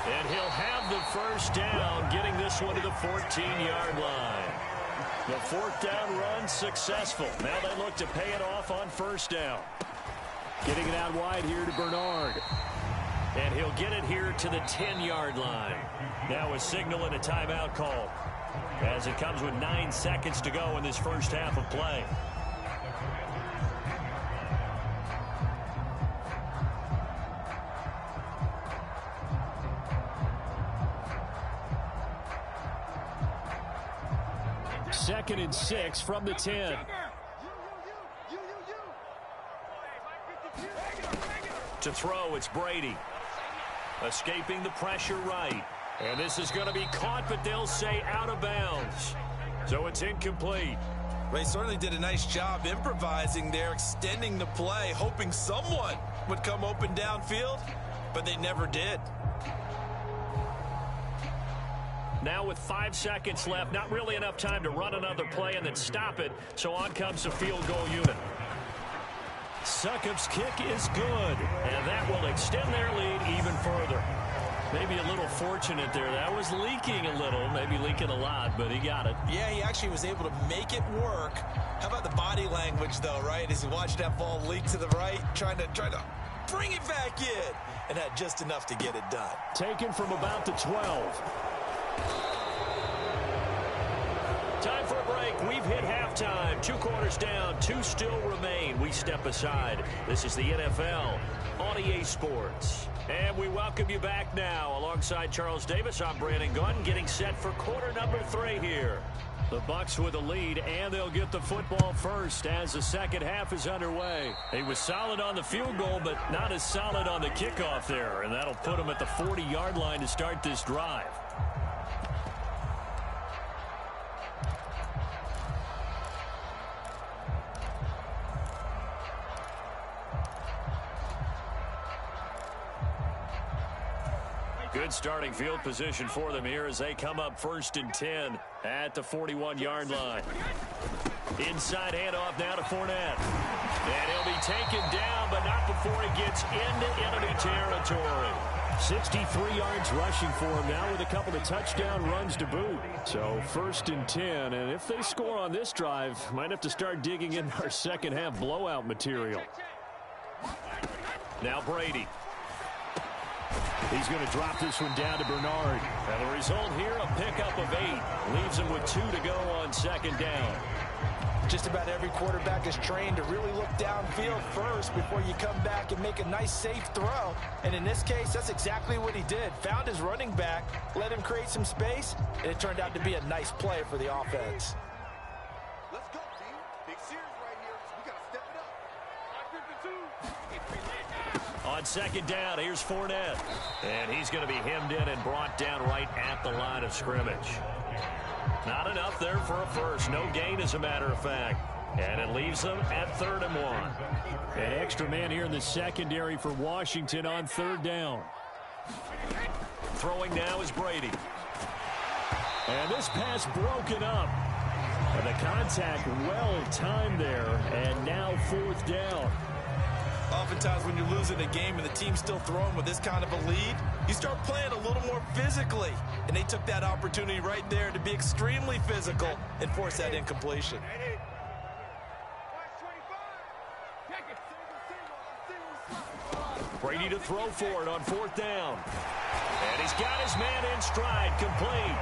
And he'll have the first down, getting this one to the 14-yard line. The 4th down run successful. Now they look to pay it off on first down. Getting it out wide here to Bernard. And he'll get it here to the 10-yard line. Now a signal and a timeout call as it comes with 9 seconds to go in this first half of play. Second and 6 from the 10. To throw, it's Brady. Escaping the pressure right. And this is going to be caught, but they'll say out of bounds. So it's incomplete. They certainly did a nice job improvising there, extending the play, hoping someone would come open downfield, but they never did. Now with 5 seconds left, not really enough time to run another play and then stop it. So on comes the field goal unit. Succop's kick is good, and that will extend their lead even further. Maybe a little fortunate there. That was leaking a little, maybe leaking a lot, but he got it. Yeah, he actually was able to make it work. How about the body language, though, right? As he watched that ball leak to the right, trying to bring it back in, and had just enough to get it done. Taken from about the 12. Time for a break. We've hit halftime. 2 quarters down. 2 still remain. We step aside. This is the NFL on EA Sports. And we welcome you back now. Alongside Charles Davis, I'm Brandon Gunn, getting set for quarter number 3 here. The Bucs with a lead, and they'll get the football first as the second half is underway. He was solid on the field goal, but not as solid on the kickoff there, and that'll put him at the 40-yard line to start this drive. Good starting field position for them here as they come up 1st and 10 at the 41-yard line. Inside handoff now to Fournette. And he'll be taken down, but not before he gets into enemy territory. 63 yards rushing for him now with a couple of touchdown runs to boot. So 1st and 10, and if they score on this drive, might have to start digging in our second half blowout material. Now Brady. He's going to drop this one down to Bernard. And the result here, a pickup of 8. Leaves him with 2 to go on 2nd down. Just about every quarterback is trained to really look downfield first before you come back and make a nice, safe throw. And in this case, that's exactly what he did. Found his running back, let him create some space, and it turned out to be a nice play for the offense. Let's go, team. Big series right here. We got to step it up. On 2nd down, here's Fournette. And he's going to be hemmed in and brought down right at the line of scrimmage. Not enough there for a first. No gain, as a matter of fact. And it leaves them at 3rd and 1. An extra man here in the secondary for Washington on 3rd down. Throwing now is Brady. And this pass broken up. And the contact well timed there. And now 4th down. Oftentimes when you're losing a game and the team's still throwing with this kind of a lead, you start playing a little more physically. And they took that opportunity right there to be extremely physical and force that incompletion. Brady to throw for it on 4th down. And he's got his man in stride, complete.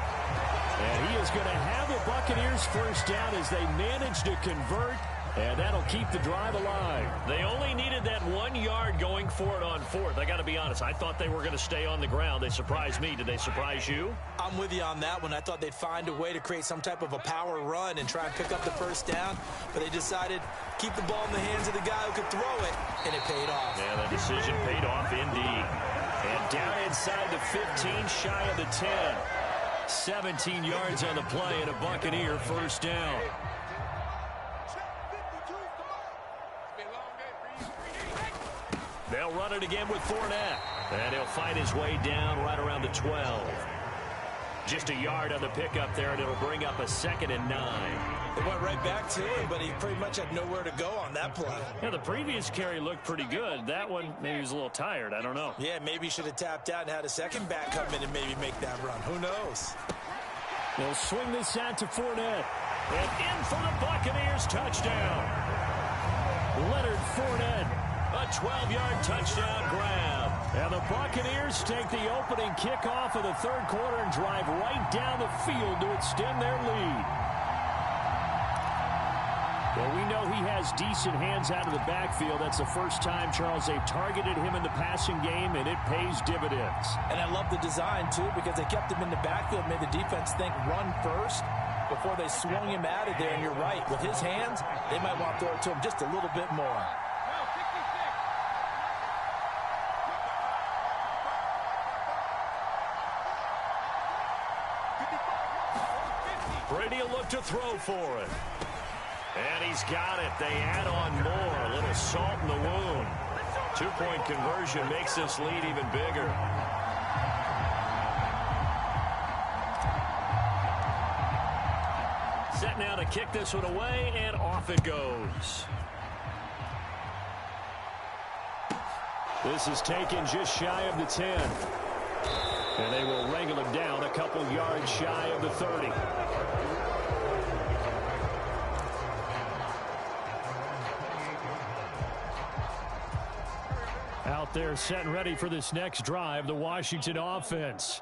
And he is going to have the Buccaneers first down as they manage to convert. And that'll keep the drive alive. They only needed that 1 yard going for it on 4th. I got to be honest. I thought they were going to stay on the ground. They surprised me. Did they surprise you? I'm with you on that one. I thought they'd find a way to create some type of a power run and try and pick up the first down. But they decided keep the ball in the hands of the guy who could throw it, and it paid off. Yeah, the decision paid off indeed. And down inside the 15, shy of the 10. 17 yards on the play and a Buccaneer first down. They'll run it again with Fournette. And he'll fight his way down right around the 12. Just a yard on the pickup there, and it'll bring up a 2nd and 9. They went right back to him, but he pretty much had nowhere to go on that play. Yeah, the previous carry looked pretty good. That one, maybe he was a little tired. I don't know. Yeah, maybe he should have tapped out and had a second back come in and maybe make that run. Who knows? They'll swing this out to Fournette. And in for the Buccaneers touchdown. Leonard Fournette. A 12-yard touchdown grab. And the Buccaneers take the opening kickoff of the 3rd quarter and drive right down the field to extend their lead. Well, we know he has decent hands out of the backfield. That's the first time, Charles, they've targeted him in the passing game, and it pays dividends. And I love the design, too, because they kept him in the backfield, made the defense think run first before they swung him out of there. And you're right, with his hands, they might want to throw it to him just a little bit more. Brady will look to throw for it. And he's got it. They add on more. A little salt in the wound. 2-point conversion makes this lead even bigger. Set now to kick this one away, and off it goes. This is taken just shy of the 10. And they will wrangle him down a couple yards shy of the 30. Out there set and ready for this next drive, the Washington offense.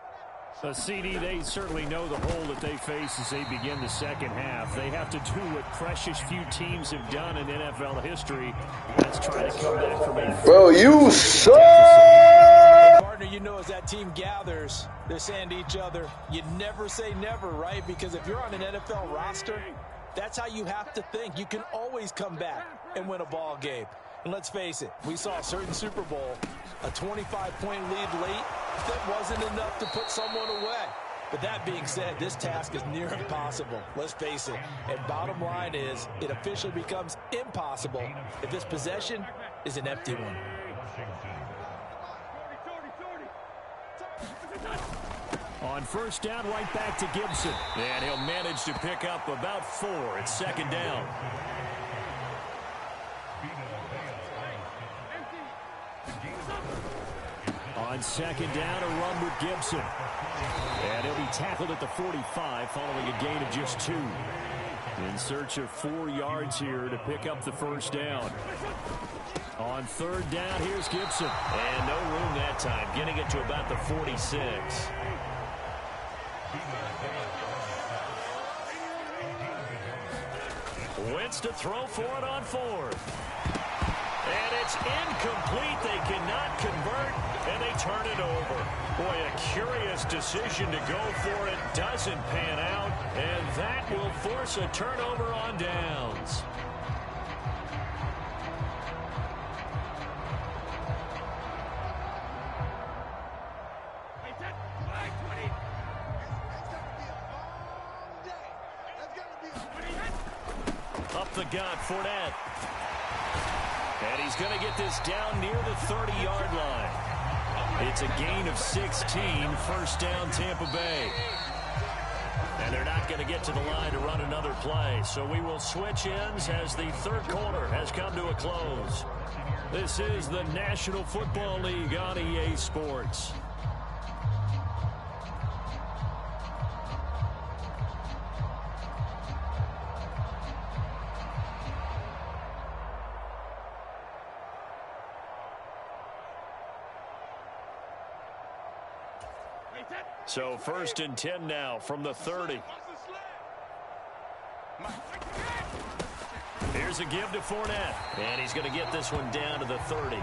A CD, they certainly know the hole that they face as they begin the second half. They have to do what precious few teams have done in NFL history. That's try to come back from a... Bro, you suck! Partner, you know, as that team gathers, they're saying to each other, you never say never, right? Because if you're on an NFL roster, that's how you have to think. You can always come back and win a ball game. And let's face it, we saw a certain Super Bowl, a 25-point lead late, that wasn't enough to put someone away. But that being said, this task is near impossible. Let's face it. And bottom line is, it officially becomes impossible if this possession is an empty one. On first down, right back to Gibson. And he'll manage to pick up about 4. It's 2nd down. On 2nd down, a run with Gibson. And he'll be tackled at the 45 following a gain of just 2. In search of 4 yards here to pick up the first down. On 3rd down, here's Gibson. And no room that time, getting it to about the 46. Wentz to throw for it on 4th. And it's incomplete. They cannot convert, and they turn it over. Boy, a curious decision to go for it. Doesn't pan out, and that will force a turnover on downs. Up the the gun. Fournette. And he's going to get this down near the 30-yard line. It's a gain of 16. First down, Tampa Bay. And they're not going to get to the line to run another play. So we will switch ends as the third quarter has come to a close. This is the National Football League on EA Sports. So 1st and 10 now from the 30. Here's a give to Fournette. And he's going to get this one down to the 30.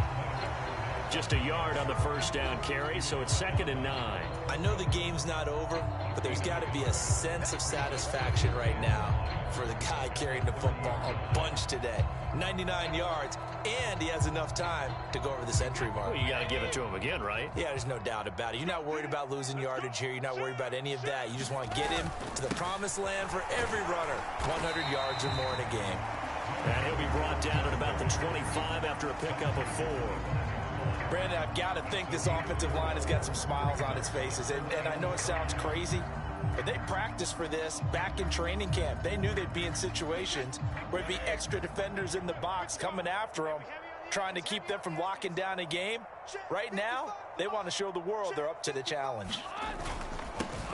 Just a yard on the first down carry, so it's 2nd and 9. I know the game's not over, but there's got to be a sense of satisfaction right now for the guy carrying the football a bunch today. 99 yards, and he has enough time to go over the century mark. Well, you got to give it to him again, right? Yeah, there's no doubt about it. You're not worried about losing yardage here. You're not worried about any of that. You just want to get him to the promised land for every runner. 100 yards or more in a game. And he'll be brought down at about the 25 after a pickup of 4. Brandon, I've got to think this offensive line has got some smiles on its faces. And I know it sounds crazy, but they practiced for this back in training camp. They knew they'd be in situations where there'd be extra defenders in the box coming after them, trying to keep them from locking down a game. Right now, they want to show the world they're up to the challenge.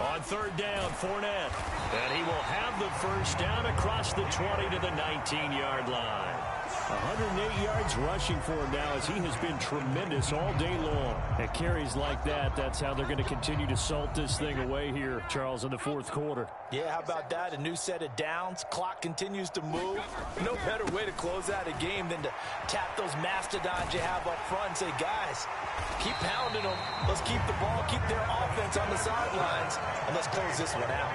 On 3rd down, Fournette. And he will have the first down across the 20 to the 19-yard line. 108 yards rushing for him now as he has been tremendous all day long. At carries like that, that's how they're going to continue to salt this thing away here, Charles, in the 4th quarter. Yeah, how about that? A new set of downs. Clock continues to move. No better way to close out a game than to tap those mastodons you have up front and say, guys, keep pounding them. Let's keep the ball, keep their offense on the sidelines, and let's close this one out.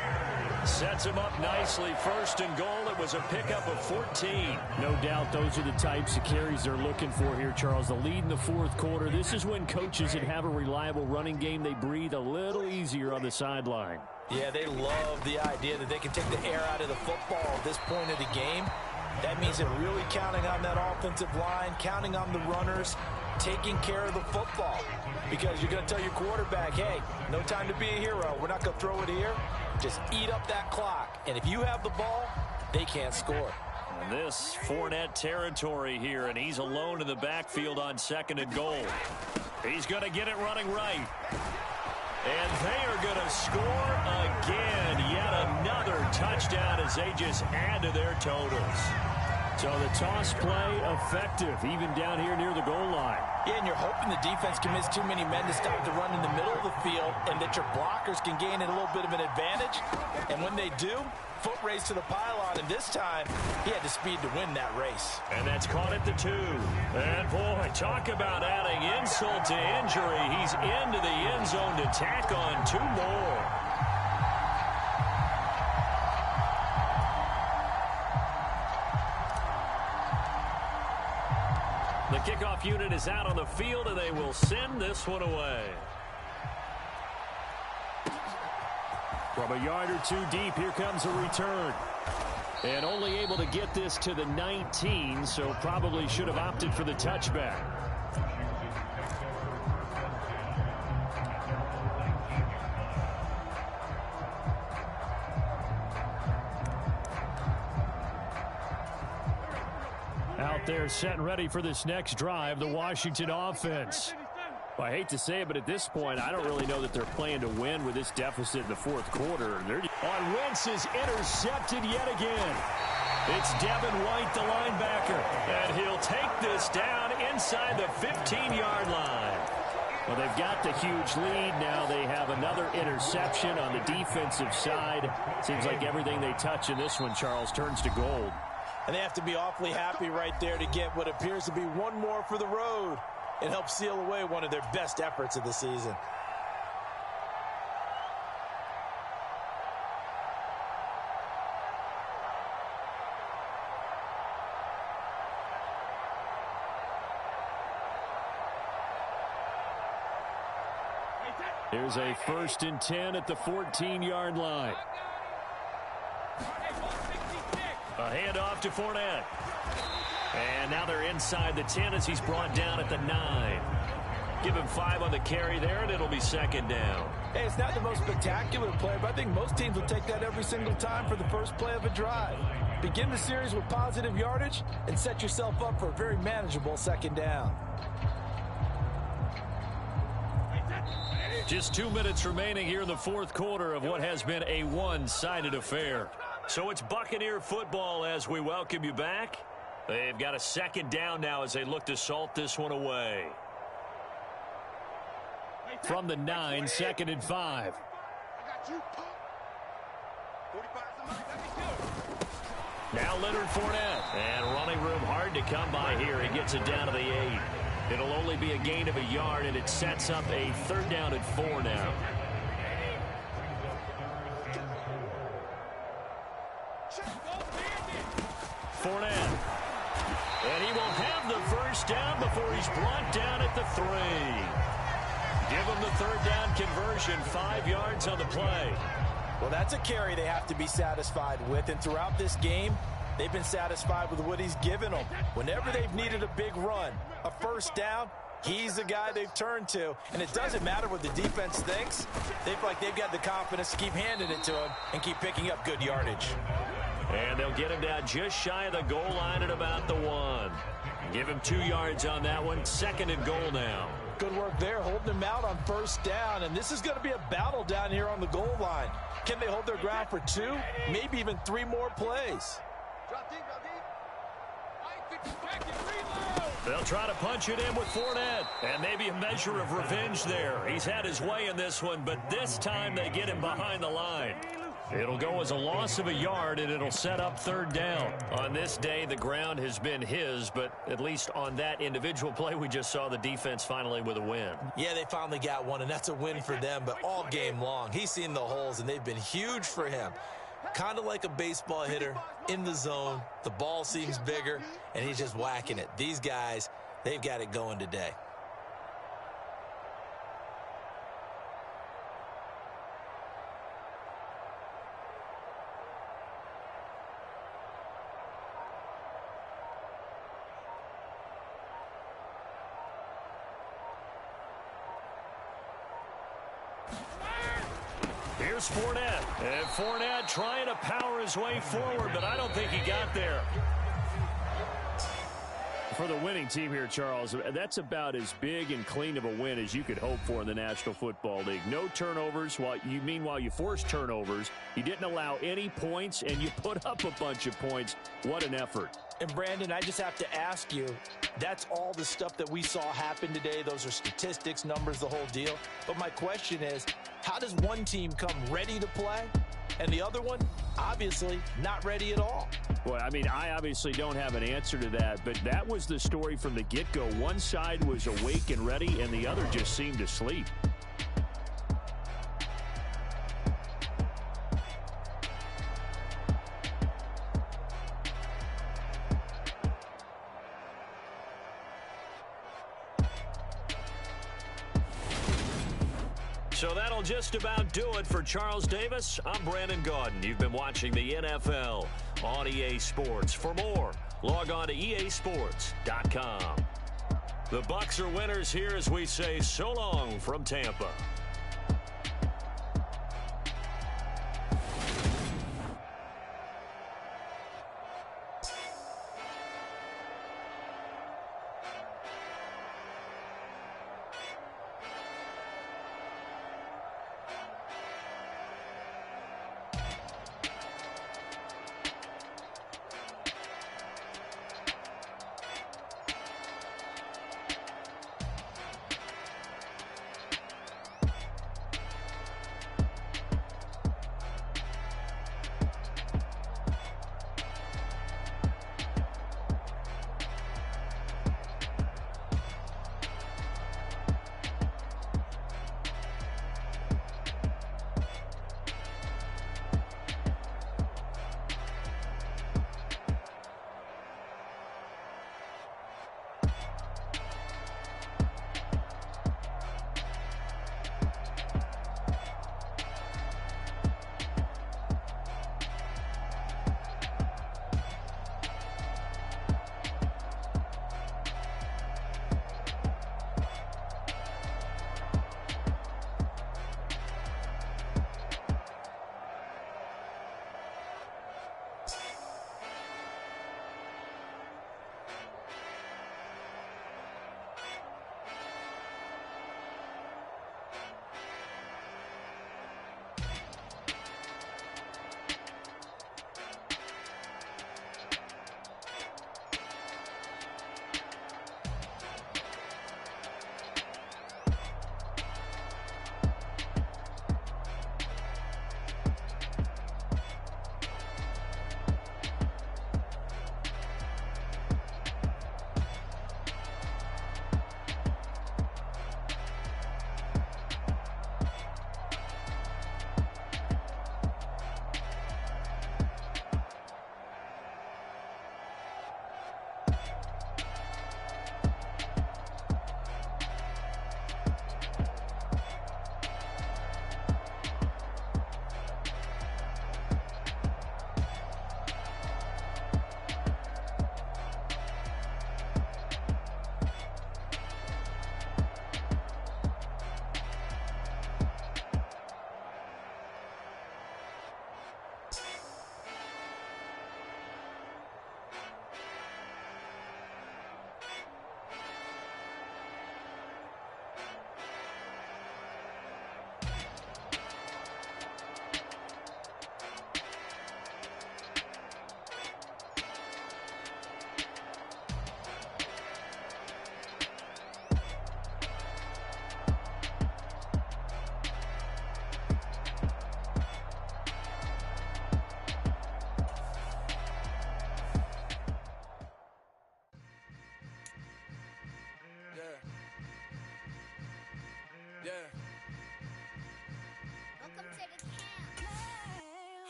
Sets him up nicely. 1st and goal. It was a pickup of 14. No doubt those are the types of carries they're looking for here, Charles. The lead in the 4th quarter. This is when coaches that have a reliable running game, they breathe a little easier on the sideline. Yeah, they love the idea that they can take the air out of the football at this point of the game. That means they're really counting on that offensive line, counting on the runners, taking care of the football. Because you're going to tell your quarterback, hey, no time to be a hero. We're not going to throw it here. Just eat up that clock. And if you have the ball, they can't score. And this Fournette territory here, and he's alone in the backfield on 2nd and goal. He's going to get it running right. And they are going to score again. Yet another touchdown as they just add to their totals. So the toss play effective, even down here near the goal line. Yeah, and you're hoping the defense commits too many men to stop the run in the middle of the field and that your blockers can gain a little bit of an advantage. And when they do, foot race to the pylon, and this time he had the speed to win that race. And that's caught at the 2. And boy, talk about adding insult to injury. He's into the end zone to tack on 2 more. The kickoff unit is out on the field, and they will send this one away. From a yard or 2 deep, here comes a return. And only able to get this to the 19, so probably should have opted for the touchback. Out there set and ready for this next drive, the Washington offense. Well, I hate to say it, but at this point, I don't really know that they're playing to win with this deficit in the 4th quarter. On Wentz is intercepted yet again. It's Devin White, the linebacker, and he'll take this down inside the 15-yard line. Well, they've got the huge lead. Now they have another interception on the defensive side. Seems like everything they touch in this one, Charles, turns to gold. And they have to be awfully happy right there to get what appears to be one more for the road and help seal away one of their best efforts of the season. Here's a 1st and 10 at the 14-yard line. handoff to Fournette. And now they're inside the 10 as he's brought down at the 9. Give him 5 on the carry there, and it'll be second down. Hey, it's not the most spectacular play, but I think most teams will take that every single time for the first play of a drive. Begin the series with positive yardage and set yourself up for a very manageable second down. Just 2 minutes remaining here in the fourth quarter of what has been a one-sided affair. So it's Buccaneer football as we welcome you back. They've got a second down now as they look to salt this one away. From the 9, 2nd and 5. Now Leonard Fournette. And running room hard to come by here. He gets it down to the 8. It'll only be a gain of a yard, and it sets up a 3rd down and 4 now. Fournette. And he will have the first down before he's brought down at the 3. Give him the 3rd down conversion, 5 yards on the play. Well, that's a carry they have to be satisfied with, and throughout this game, they've been satisfied with what he's given them. Whenever they've needed a big run, a first down, he's the guy they've turned to. And it doesn't matter what the defense thinks. They feel like they've got the confidence to keep handing it to him and keep picking up good yardage. And they'll get him down just shy of the goal line at about the 1. Give him 2 yards on that one. 2nd and goal now. Good work there, holding him out on first down. And this is going to be a battle down here on the goal line. Can they hold their ground for 2, maybe even 3 more plays? They'll try to punch it in with Fournette. And maybe a measure of revenge there. He's had his way in this one, but this time they get him behind the line. It'll go as a loss of a yard, and it'll set up 3rd down. On this day, the ground has been his, but at least on that individual play, we just saw the defense finally with a win. Yeah, they finally got one, and that's a win for them, but all game long, he's seen the holes, and they've been huge for him. Kind of like a baseball hitter in the zone. The ball seems bigger, and he's just whacking it. These guys, they've got it going today. Here's Fournette. And Fournette trying to power his way forward, but I don't think he got there. For the winning team here, Charles, that's about as big and clean of a win as you could hope for in the National Football League. No turnovers. Meanwhile, you forced turnovers. You didn't allow any points, and you put up a bunch of points. What an effort. And, Brandon, I just have to ask you, that's all the stuff that we saw happen today. Those are statistics, numbers, the whole deal. But my question is, how does one team come ready to play and the other one, obviously, not ready at all? Well, I mean, I obviously don't have an answer to that, but that was the story from the get-go. One side was awake and ready, and the other just seemed asleep. So that'll just about do it for Charles Davis. I'm Brandon Gaudin. You've been watching the NFL on EA Sports. For more, log on to easports.com. The Bucs are winners here as we say so long from Tampa.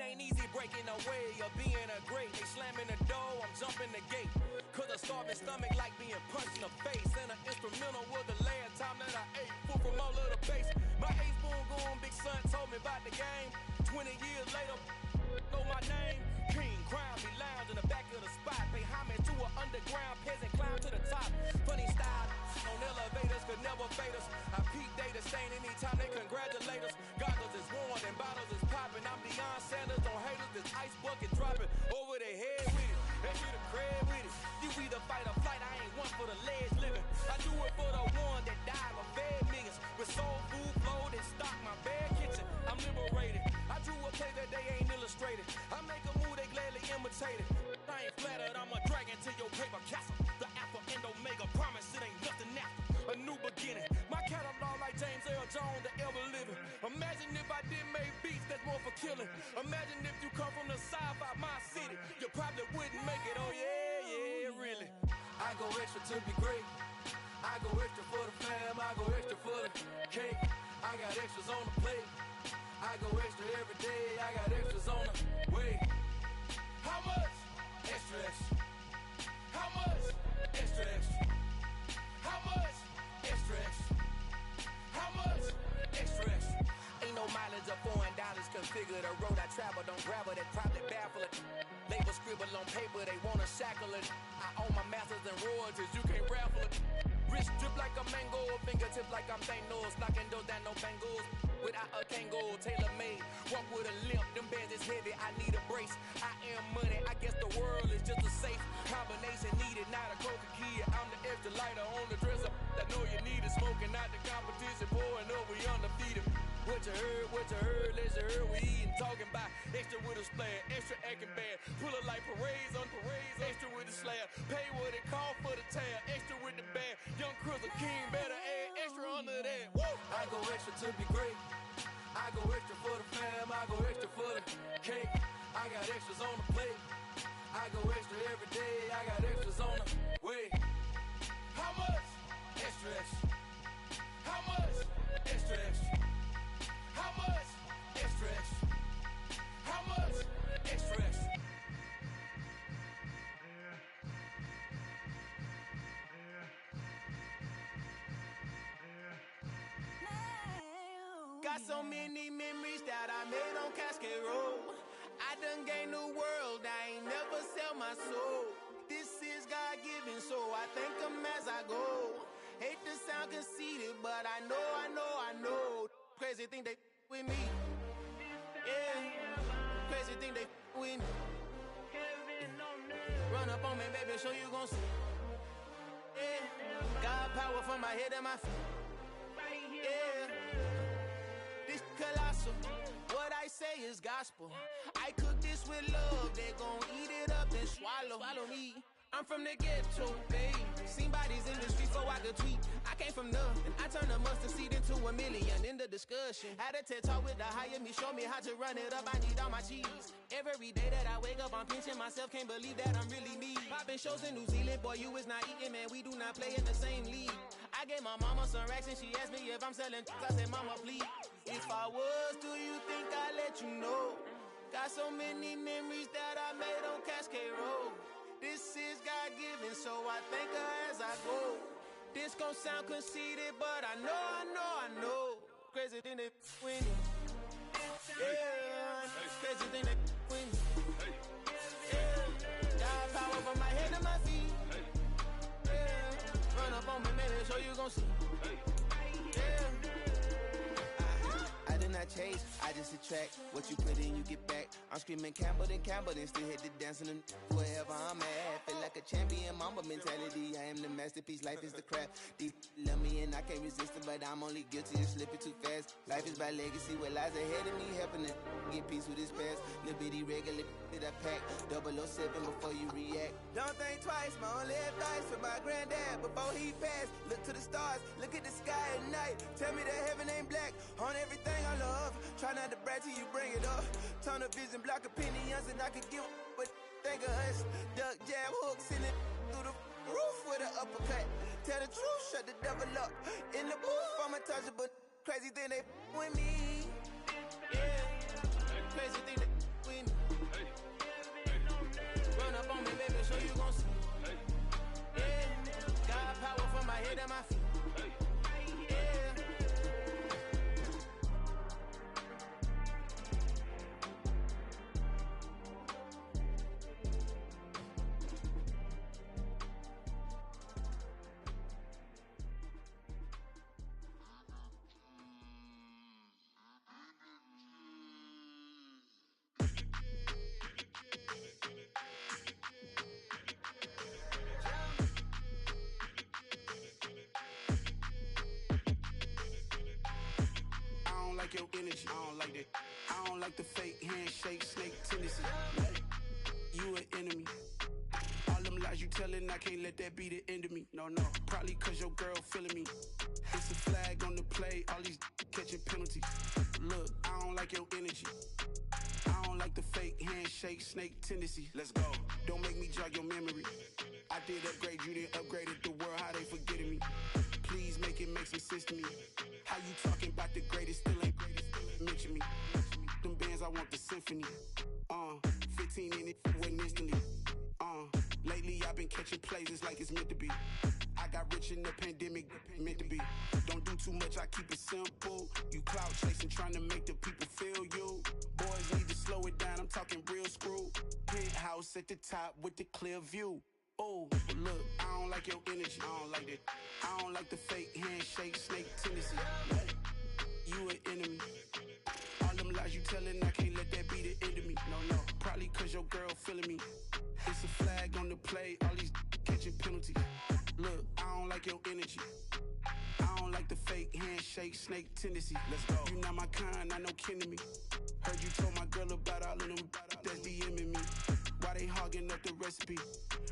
ain't easy breaking away or being a great. They slamming the door, I'm jumping the gate. Cause a starving stomach like being punched in the face. And an instrumental was the last time that I ate food from all of the base. My ace boom goon, big son told me about the game. 20 years later, know my name. King, crown me, lounge in the back of the spot. Pay homage to an underground peasant, climb to the top. Funny style, on elevators could never fade us. I peak data stain anytime they congratulate us. Goggles is worn and bottles is popping. I'm Deion Sanders on haters, this ice bucket dropping over their head with it. They get a crab with it. You either fight or flight, I ain't one for the ledge living. I do it for the one that died or fed millions. With soul food flowed and stock my bad kitchen. I'm liberated. I drew a play that they ain't illustrated. I make a move, they gladly imitate it. I ain't flattered, I'm a dragon to your paper castle. The Alpha and Omega promise it ain't nothing after. A new beginning. My catalog like James L. Jones, the ever living. Imagine if I didn't make beats that's more for killing. Imagine if you come from the sci-fi, my city. You probably wouldn't make it, oh yeah, really. I go extra to be great. I go extra for the fam, I go extra for the cake. I got extras on the plate. I go extra every day, I got extras on the way. How much? Extra, extra. How much? Extra, extra. How much? Extra, extra. How much? Extra, extra. Ain't no mileage or $4 configure the road I travel. Don't gravel that probably baffle it. Label scribble on paper, they wanna shackle it. I own my masters and royalties, you can't raffle it. Wrist drip like a mango, fingertips like I'm Thanos. Knocking those down, no bangles. Without a Kango, tailor-made. Walk with a limp, them bands is heavy, I need a brace. I am money, I guess the world is just a safe combination needed, not a coca key. I'm the extra lighter on the dresser. I know you need it, smoking out the competition, pouring up, we undefeated. What you heard, let's you heard, we eating, talking about extra with a splash, extra acting bad. Pull it like parades on parades, extra with the slab. Pay what it cost for the tab, extra with the bag. Young Cruz, a king, better add extra under that. Woo! I go extra to be great. I go extra for the fam, I go extra for the cake. I got extras on the plate. I go extra every day, I got extras on the way. How much? Extra, extra. How much? Extra, extra. How much? Extra, extra. How much? Extra, extra. Got so many memories that I made on Cascade Road. I done gained the world, I ain't never sell my soul. This is God-given, so I thank him as I go. Hate to sound conceited, but I know. Crazy thing they with me. Yeah, crazy thing they with me. Run up on me, baby, show you gon' see. Yeah, God power from my head and my feet. Yeah. Colossal. What I say is gospel. I cook this with love. They gon' eat it up and swallow me. I'm from the ghetto, babe. Seen bodies in the street so I could tweet. I came from nothing. I turned a mustard seed into a million in the discussion. Had a TED talk with the higher me. Show me how to run it up. I need all my cheese. Every day that I wake up, I'm pinching myself. Can't believe that I'm really me. Popping shows in New Zealand. Boy, you is not eating, man. We do not play in the same league. I gave my mama some racks and she asked me if I'm selling. I said, mama, please. If I was, do you think I'd let you know? Got so many memories that I made on Cascade Road. This is God-given, so I thank her as I go. This gon' sound conceited, but I know. Crazy thing they win. Yeah, crazy thing they win. Yeah, God power from my head to my feet. Yeah, run up on me, maybe so you gon' see. Yeah. I do not chase, I just attract. What you put in, you get back. I'm screaming Campbell, then still hit the dancing and wherever I'm at. Feel like a champion, mamba mentality. I am the masterpiece, life is the crap. Deep love me and I can't resist it, but I'm only guilty of slipping too fast. Life is by legacy, what lies ahead of me, helping to get peace with this past. Little bitty regular that I pack. 007 before you react. Don't think twice, my only advice for my granddad before he passed. Look to the stars, look at the sky at night. Tell me that heaven ain't black on everything I love. Try not to brag till you bring it up. Tunnel vision, block opinions, and I could give but think of us. Duck, jab, hook, send it through the roof with an uppercut. Tell the truth, shut the devil up. In the booth, I'm untouchable. Crazy thing they with me. Yeah, crazy thing they with me. coming, baby, so you gon' see. Yeah, got power from my head and my feet. Your energy, I don't like that. I don't like the fake handshake, snake tendency. You an enemy. All them lies you telling, I can't let that be the end of me. No, probably cause your girl feeling me. It's a flag on the play, all these catching penalties. Look, I don't like your energy. I don't like the fake handshake, snake tendency. Let's go. Don't make me jog your memory. I did upgrade, you didn't upgrade it. The world, how they forgetting me. Please make it make some sense to me. How you talking about the greatest, still ain't greatest, mention me. Them bands, I want the symphony. 15 in it, went instantly. Lately I've been catching plays, it's like it's meant to be. I got rich in the pandemic, meant to be. Don't do too much, I keep it simple. You clout chasing, trying to make the people feel you. Boys need to slow it down, I'm talking real screw. Penthouse at the top with the clear view. Oh, look, I don't like your energy, I don't like that. I don't like the fake handshake, snake tendency. You an enemy. All them lies you telling, I can't let that be the end of me. No, probably cause your girl feeling me. It's a flag on the play, all these catching penalties. Look, I don't like your energy. I don't like the fake handshake, snake tendency. Let's go. You not my kind, I know kin to me. Heard you told my girl about all of them that's DMing me. Why they hogging up the recipe?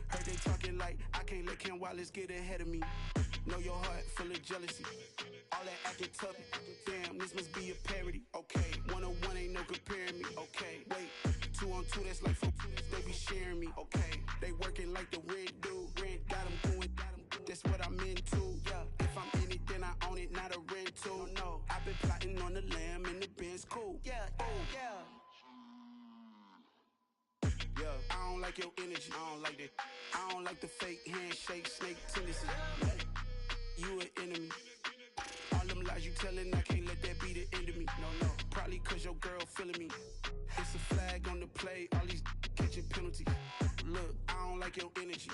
Heard they talking like I can't let Ken Wallace get ahead of me. Know your heart full of jealousy. All that acting tough, damn, this must be a parody. Okay, 1-on-1 ain't no comparing me. Okay, wait, 2-on-2, that's like 4-2, they be sharing me. Okay, they working like the rent do. Rent got them going, that's what I'm into. Yeah, if I'm in it, then I own it, not a rental. No, I've been plotting on the lamb and the Benz cool. Yeah, oh, yeah. Yeah, I don't like your energy, I don't like that. I don't like the fake handshake, snake tendency. You an enemy. All them lies you telling, I can't let that be the end of me. No, probably cause your girl feeling me. It's a flag on the play, all these catching penalties. Look, I don't like your energy.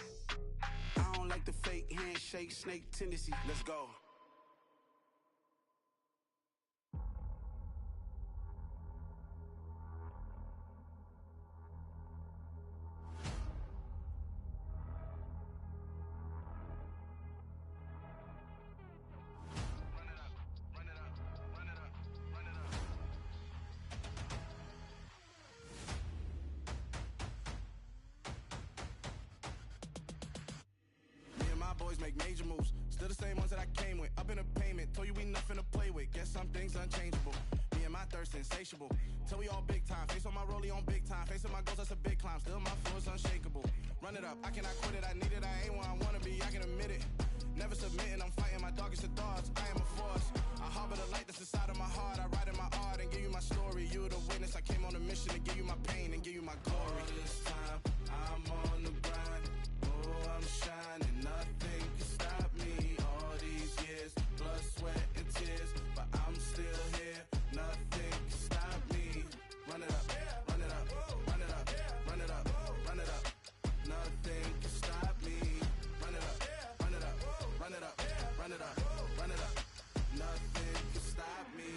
I don't like the fake handshake, snake tendency. Let's go. Boys make major moves, still the same ones that I came with. Up in a payment, told you we nothing to play with. Guess some things unchangeable. Me and my thirst insatiable. Till we all big time. Face on my rollie on big time. Facing my goals, that's a big climb. Still my flow is unshakable. Run it up, I cannot quit it. I need it, I ain't where I wanna be. I can admit it. Never submitting, I'm fighting my darkest of thoughts. I am a force. I harbor the light that's inside of my heart. I write in my art and give you my story. You the witness. I came on a mission to give you my pain and give you my glory. All this time, I'm on the grind. Oh, I'm shining. Nothing can stop me. All these years, blood, sweat, and tears. But I'm still here. Nothing can stop me. Run it up, run it up, run it up, run it up, run it up. Nothing can stop me. Run it up, run it up, run it up, run it up, run it up. Nothing can stop me.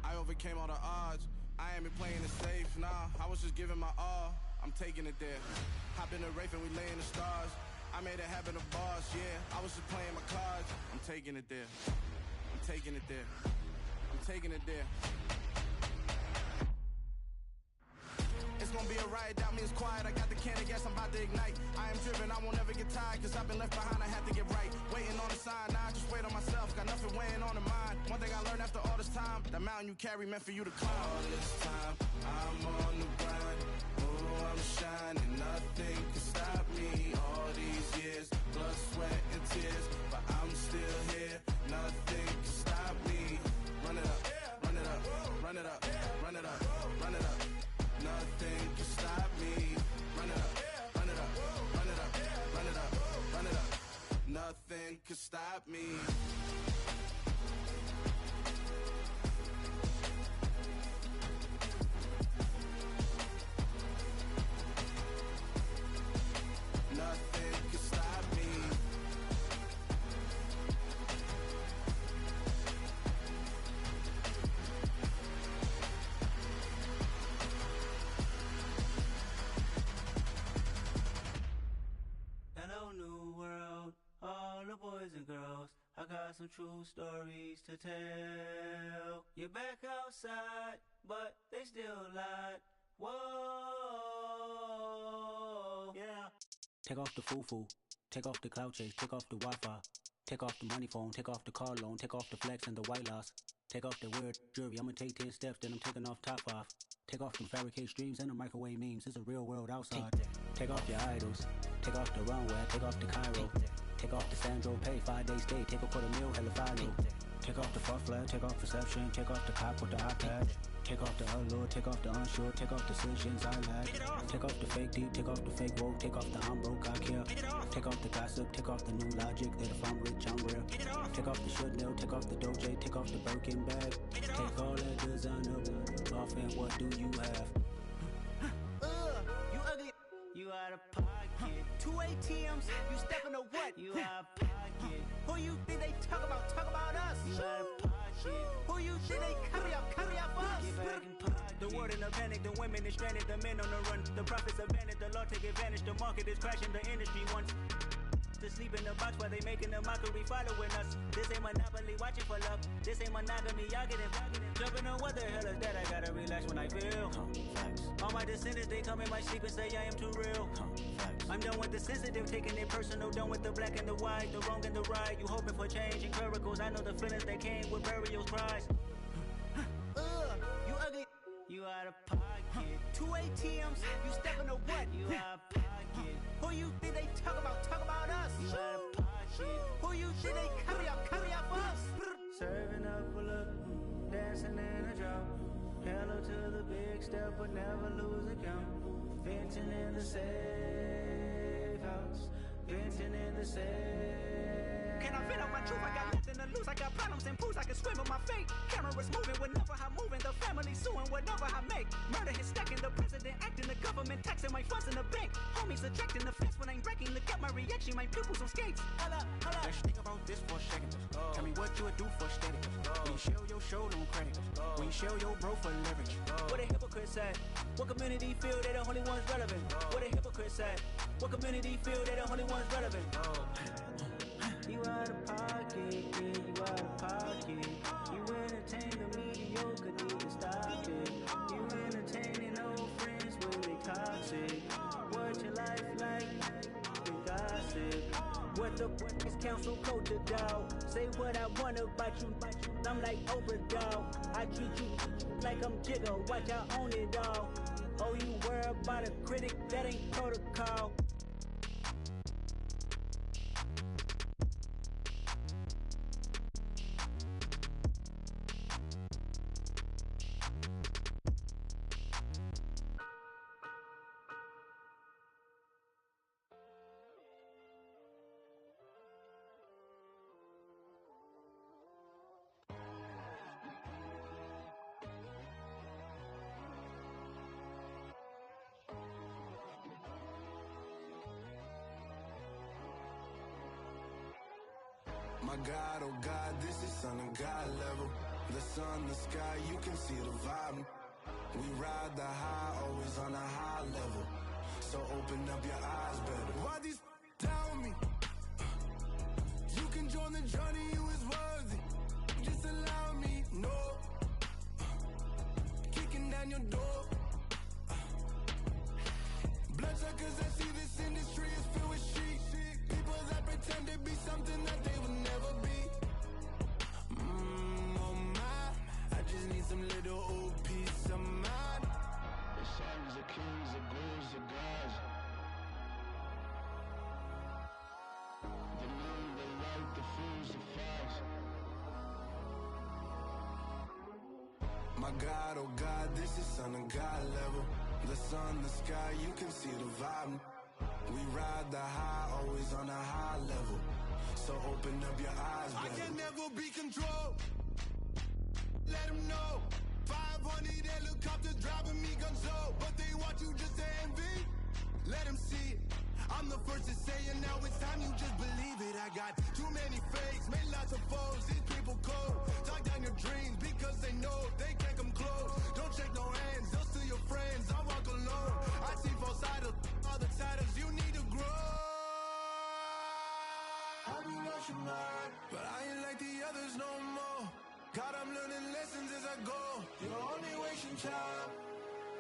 I overcame all the odds. I ain't been playing it safe, nah. I was just giving my all. I'm taking it there. Hop in the Wraith and we lay in the stars. I made it happen, the boss, yeah. I was just playing my cards. I'm taking it there. I'm taking it there. I'm taking it there. It's gonna be a riot, doubt me, it's quiet. I got the can of gas, I'm about to ignite. I am driven, I won't ever get tired, cause I've been left behind, I have to get right. Waiting on the sign, now I just wait on myself. Got nothing weighing on the mind. One thing I learned after all this time, the mountain you carry meant for you to climb. All this time, I'm on the grind. Oh, I'm shining, nothing can stop me. All these years, blood, sweat, and tears. But I'm still here, nothing can stop me. Run it up, run it up, run it up, run it up, run it up. Nothing can stop me. Run it up, run it up, true stories to tell. You're back outside, but they still lied. Whoa, yeah. Take off the foo-foo, take off the cloud chase, take off the Wi-Fi, take off the money phone, take off the car loan, take off the flex and the white loss, take off the weird jewelry. I'ma take 10 steps, then I'm taking off top 5. Take off them fabricate streams and the microwave memes. It's a real world outside. Take off your idols, take off the runway, take off the Cairo, take off the Sandro pay, 5-day stay, take a $250,000, hella final. Take off the fuck flag, take off perception, take off the cop with the iPad. Take off the allure, take off the unsure, take off decisions I lack. Take off the fake deep, take off the fake woke, take off the I'm broke, I care. Take off the gossip, take off the new logic that if I'm rich, I'm real. Take off the Chanel, take off the Doja, take off the Birkin bag. Take all that designer off and what do you have? You ugly. You out of pocket. 2 ATMs, you stepping to what? You out of pocket. Who you think they talk about? Talk about us. You out of pocket. Who you think they carry up us? Get back in pocket. The world in a panic, the women is stranded, the men on the run. The profits abandoned, the law take advantage. The market is crashing, the industry wants to sleep in the box while they making a mockery following us. This ain't monopoly, watching for love. This ain't monogamy, y'all getting jumping on what the hell is that? I gotta relax when I feel. All my descendants, they come in my sleep and say I am too real. I'm done with the sensitive, taking it personal. Done with the black and the white, the wrong and the right. You hoping for change and miracles. I know the feelings that came with burials, cries. You ugly. You out of pocket. 2 ATMs, you stepping to what? You out of pocket. Who you think they talk about? Talk about us. You out of pocket. Who you think they carry up us? Serving up a look, dancing in a drought. Hello to the big step, but never lose a count. Venting in the safe house. Venting in the safe. Can I vent out my truth? I got nothing to lose. I got problems and pools. I can swim with my fate. Cameras moving whenever I'm moving. The family suing whatever I make. Murder is stacking. The president acting. The government taxing my funds in the bank. Homies subtracting the fence when I'm breaking. Look at my reaction. My pupils on skates. Holla. Let's think about this for a second. Tell me what you would do for status. When you show your show, no credit. When you show your bro for leverage. What a hypocrite said. What community feel they the only ones relevant? What a hypocrite said. What community feel they the only ones relevant? You out of pocket, yeah, you out of pocket. You entertain the mediocre, need to stop it. You entertaining old friends when they toxic. What your life like? The gossip. What the is council culture, dog? Say what I want about you. I'm like Oprah, dog. I treat you like I'm Jigga. Watch I own it all. Oh, you worry about a critic? That ain't protocol. My God, oh God, this is son of God level. The sun, the sky, you can see the vibe. We ride the high, always on a high level. So open up your eyes better. Why these tell me? You can join the journey, you is worthy. Just allow me, no. Kicking down your door. Bloodsuckers, I see this industry is filled with sheep. People that pretend to be something that they will never be. Oh my, I just need some little old peace of mind. The sons, the kings, the ghouls, the gods. The moon, the light, the fools, the facts. My God, oh God, this is son of God level. The sun, the sky, you can see the vibe. We ride the high, always on a high level. So open up your eyes, baby. I can never be controlled. Let them know. 500 helicopters driving me gonzo. But they want you just to envy. Let them see it. I'm the first to say it, now it's time you just believe it. I got too many fakes, made lots of foes. These people cold. Talk down your dreams because they know they can't come close. Don't shake no hands, they'll steal your friends. I walk alone. I see false idols, other titles. You need to grow. Have you lost your mind? But I ain't like the God, I'm learning lessons as I go. You're only wasting time.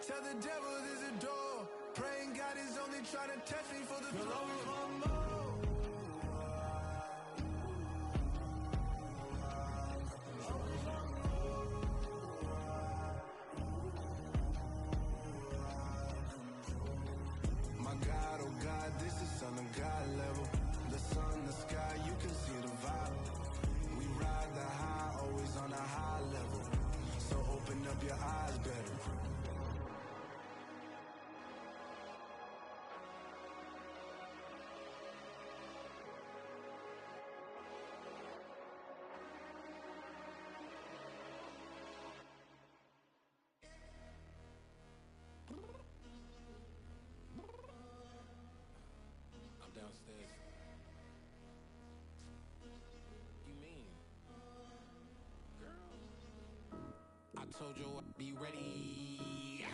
Tell the devil there's a door. Praying God is only trying to touch me for the throne. My God, oh God, this is on a God level. The sun, the sky, you can see the vibe. We ride the high, always on a high level. So open up your eyes better. I'm downstairs. You mean? Girl, I told you I'd be ready.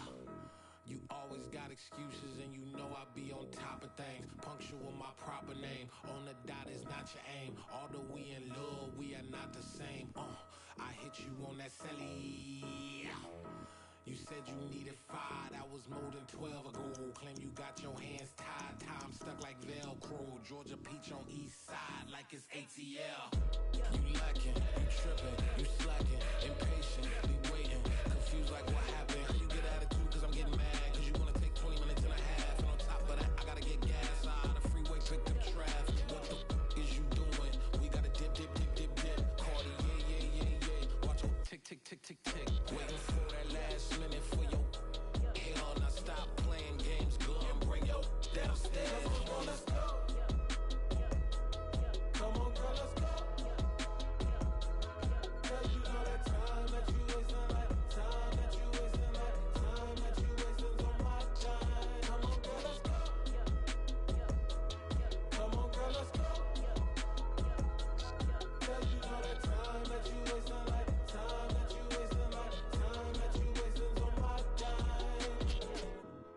You always got excuses and you know I be on top of things. Punctual my proper name. On the dot is not your aim. Although we in love, we are not the same. I hit you on that celly. You said you needed 5, that was more than 12 ago. Claim you got your hands tied, time stuck like Velcro. Georgia Peach on east side like it's ATL. You lacking, you tripping, you slacking, impatient, be waiting, confused like what happened. You get attitude cause I'm getting mad, cause you wanna take 20 minutes and a half. And on top of that, I gotta get gas out the freeway, picked up traffic. What the is you doing? We gotta dip, dip, dip, dip, dip. Cardi, yeah. Watch your tick, tick, tick, tick, tick. Waiting for that last minute for your hell. Now stop playing games, good and bring your downstairs. Come on, let's go. Come on, girl, let's go. Girl, you know that time that you wasting, like time that you wasting, like time that you wasting on my time. Come on, girl, let's go. Come on, girl, let's go. Girl, you know that time that you wasting, like time that you wasting, like time that you wasting on my time.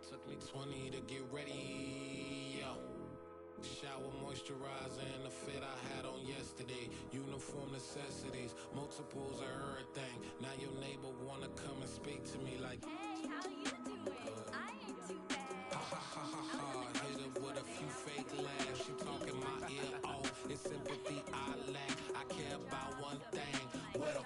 Took me 20 to get ready, yo. Shower moisturizer and the fit I had on yesterday. Uniform necessities, multiples of everything. Now your neighbor wanna come and speak to me like, hey, how you doing? I ain't too bad. ha ha ha ha ha. Hit her with a few fake laughs. She talking my ear off. It's sympathy I lack. I care about one thing. What up?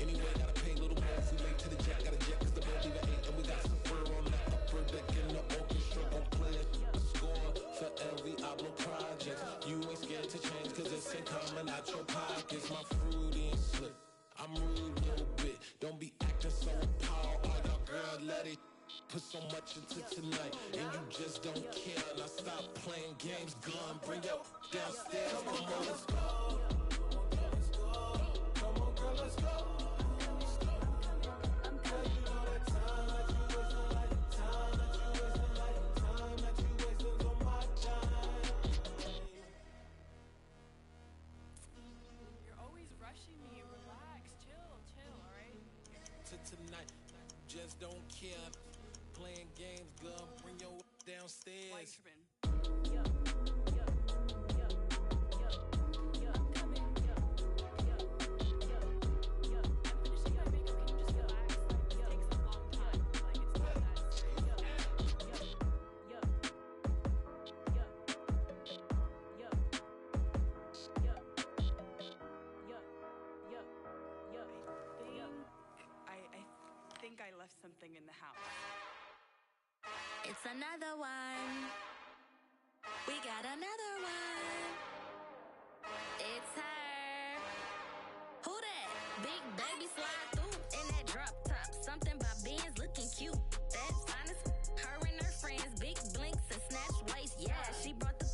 Anyway, gotta pay a little more. If we late to the jack, gotta jet cause the boat even ate. And we got some fur on the upper deck in the orchestra. Gon' play it. Score for every Ablo project. You ain't scared to change cause it's in coming out your pockets. My fruity and slip. I'm rude a little bit. Don't be acting so appalled. Oh, y'all girl, let it put so much into tonight. And you just don't care. Now stop playing games, gun. Bring your downstairs. Come on, let's go. Come on, girl, let's go. Girl, you know that time that you wasting, like time that you wasting, like time that you wasting on my time. You're always rushing me. Relax, chill, alright? Tonight, just don't care. Playing games, girl. Bring your downstairs. Why you tripping? I left something in the house. It's another one. We got another one. It's her. Who that? Big baby slide through in that drop top. Something about Benz looking cute. That's honest. Her and her friends, big blinks and snatch waist. Yeah, she brought the.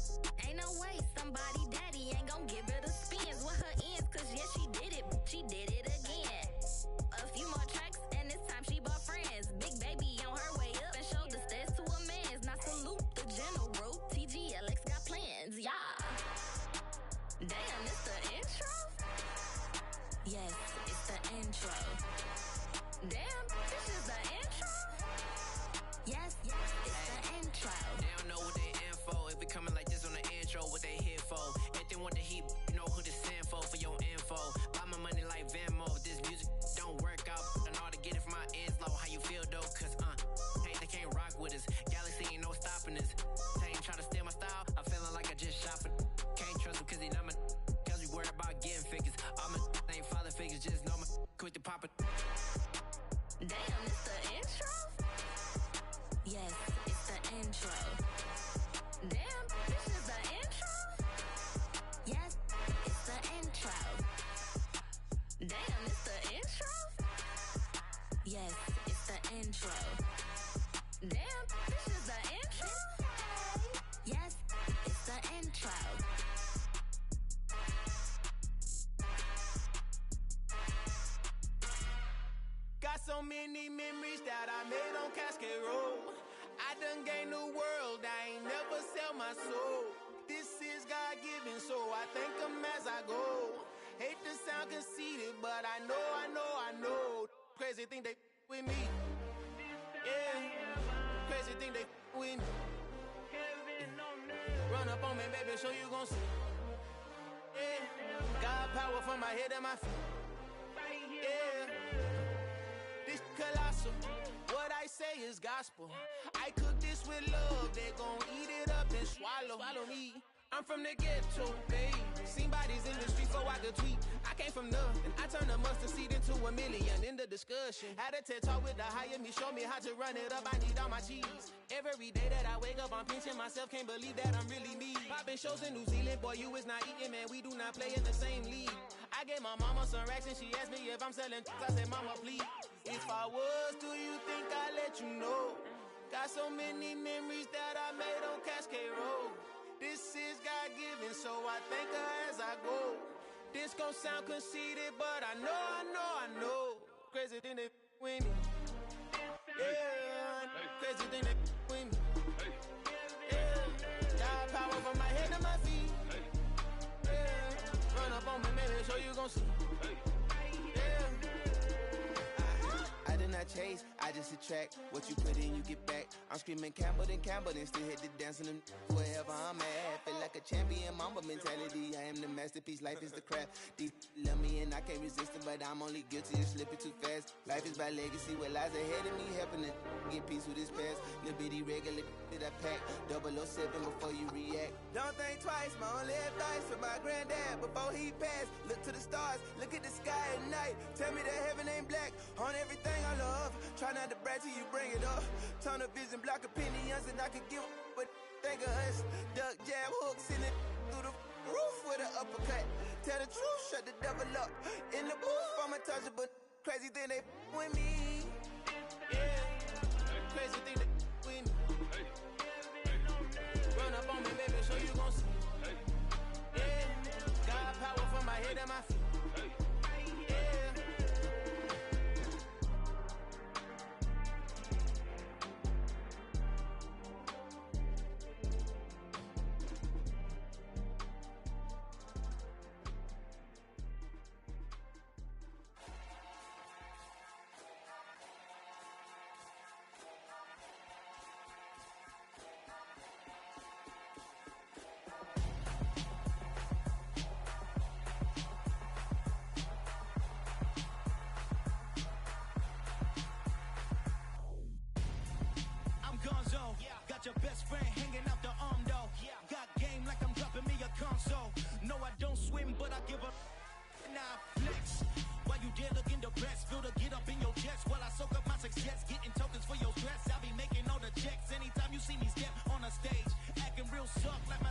Ain't no way somebody daddy ain't gon' give her the spins with her ends. Cause yeah, she did it. She did it again. A few more tracks and this time she bought friends. Big baby on her way up and showed the stairs to a man's. Now salute the general. TGLX got plans, yeah. Damn, it's the intro? Yes, it's the intro. Damn, this is the intro? Yes, it's the intro. They don't know what they info. If we coming like this on the intro, what they here for? If they want the heat, you know who to send for your info. Buy my intro. Damn, this is the intro? Yes, it's the intro. Got so many memories that I made on Cascade Road. I done gained the world, I ain't never sell my soul. This is God-given, so I thank him as I go. Hate to sound conceited, but I know. Crazy thing they with me. Yeah, crazy thing they with me. Run up on me, baby, so you gon' see. Yeah, God power from my head and my feet. Yeah, this colossal. What I say is gospel. I cook this with love. They gon' eat it up and swallow me. I'm from the ghetto, babe. Seen bodies in the street before I could tweet. I came from nothing. I turned a mustard seed into a million in the discussion. Had a TED talk with the higher me, show me how to run it up. I need all my cheese. Every day that I wake up, I'm pinching myself. Can't believe that I'm really me. Popping shows in New Zealand, boy, you is not eating, man. We do not play in the same league. I gave my mama some racks and she asked me if I'm selling. I said, mama, please. If I was, do you think I'd let you know? Got so many memories that I made on Cascade Road. This is God-given, so I thank her as I go. This gon' sound conceited, but I know. Crazy thing they with me. Yeah, crazy thing they with me. Yeah, God power from my head to my feet. Yeah, run up on me, baby, so you gon' see. Yeah. I did not chase, I just attract. What you put in, you get back. I'm screaming Campbell, then still hit the dance and them wherever I'm at. Feel like a champion, mamba mentality. I am the masterpiece, life is the craft. These love me and I can't resist it, but I'm only guilty of slipping too fast. Life is by legacy, what lies ahead of me, helping to get peace with this past. Little bitty regular that I pack, 007 before you react. Don't think twice, my only advice for my granddad before he passed. Look to the stars, look at the sky at night. Tell me that heaven ain't black on everything I love. Try not to brag till you bring it up. Tunnel vision, block opinions, and I could give but think of us. Duck, jab, hooks in it through the roof with an uppercut. Tell the truth, shut the devil up. In the booth, I'm untouchable. Crazy thing they with me. Yeah, crazy thing they with me. Run up on me, baby, so you gon' see. Yeah, God power from my head and my feet. Got your best friend hanging out the arm though. Got game like I'm dropping me a console. No, I don't swim, but I give up. Now flex. While you there looking the best, feel the get up in your chest. While I soak up my success, getting tokens for your stress. I'll be making all the checks anytime you see me step on a stage. Acting real soft like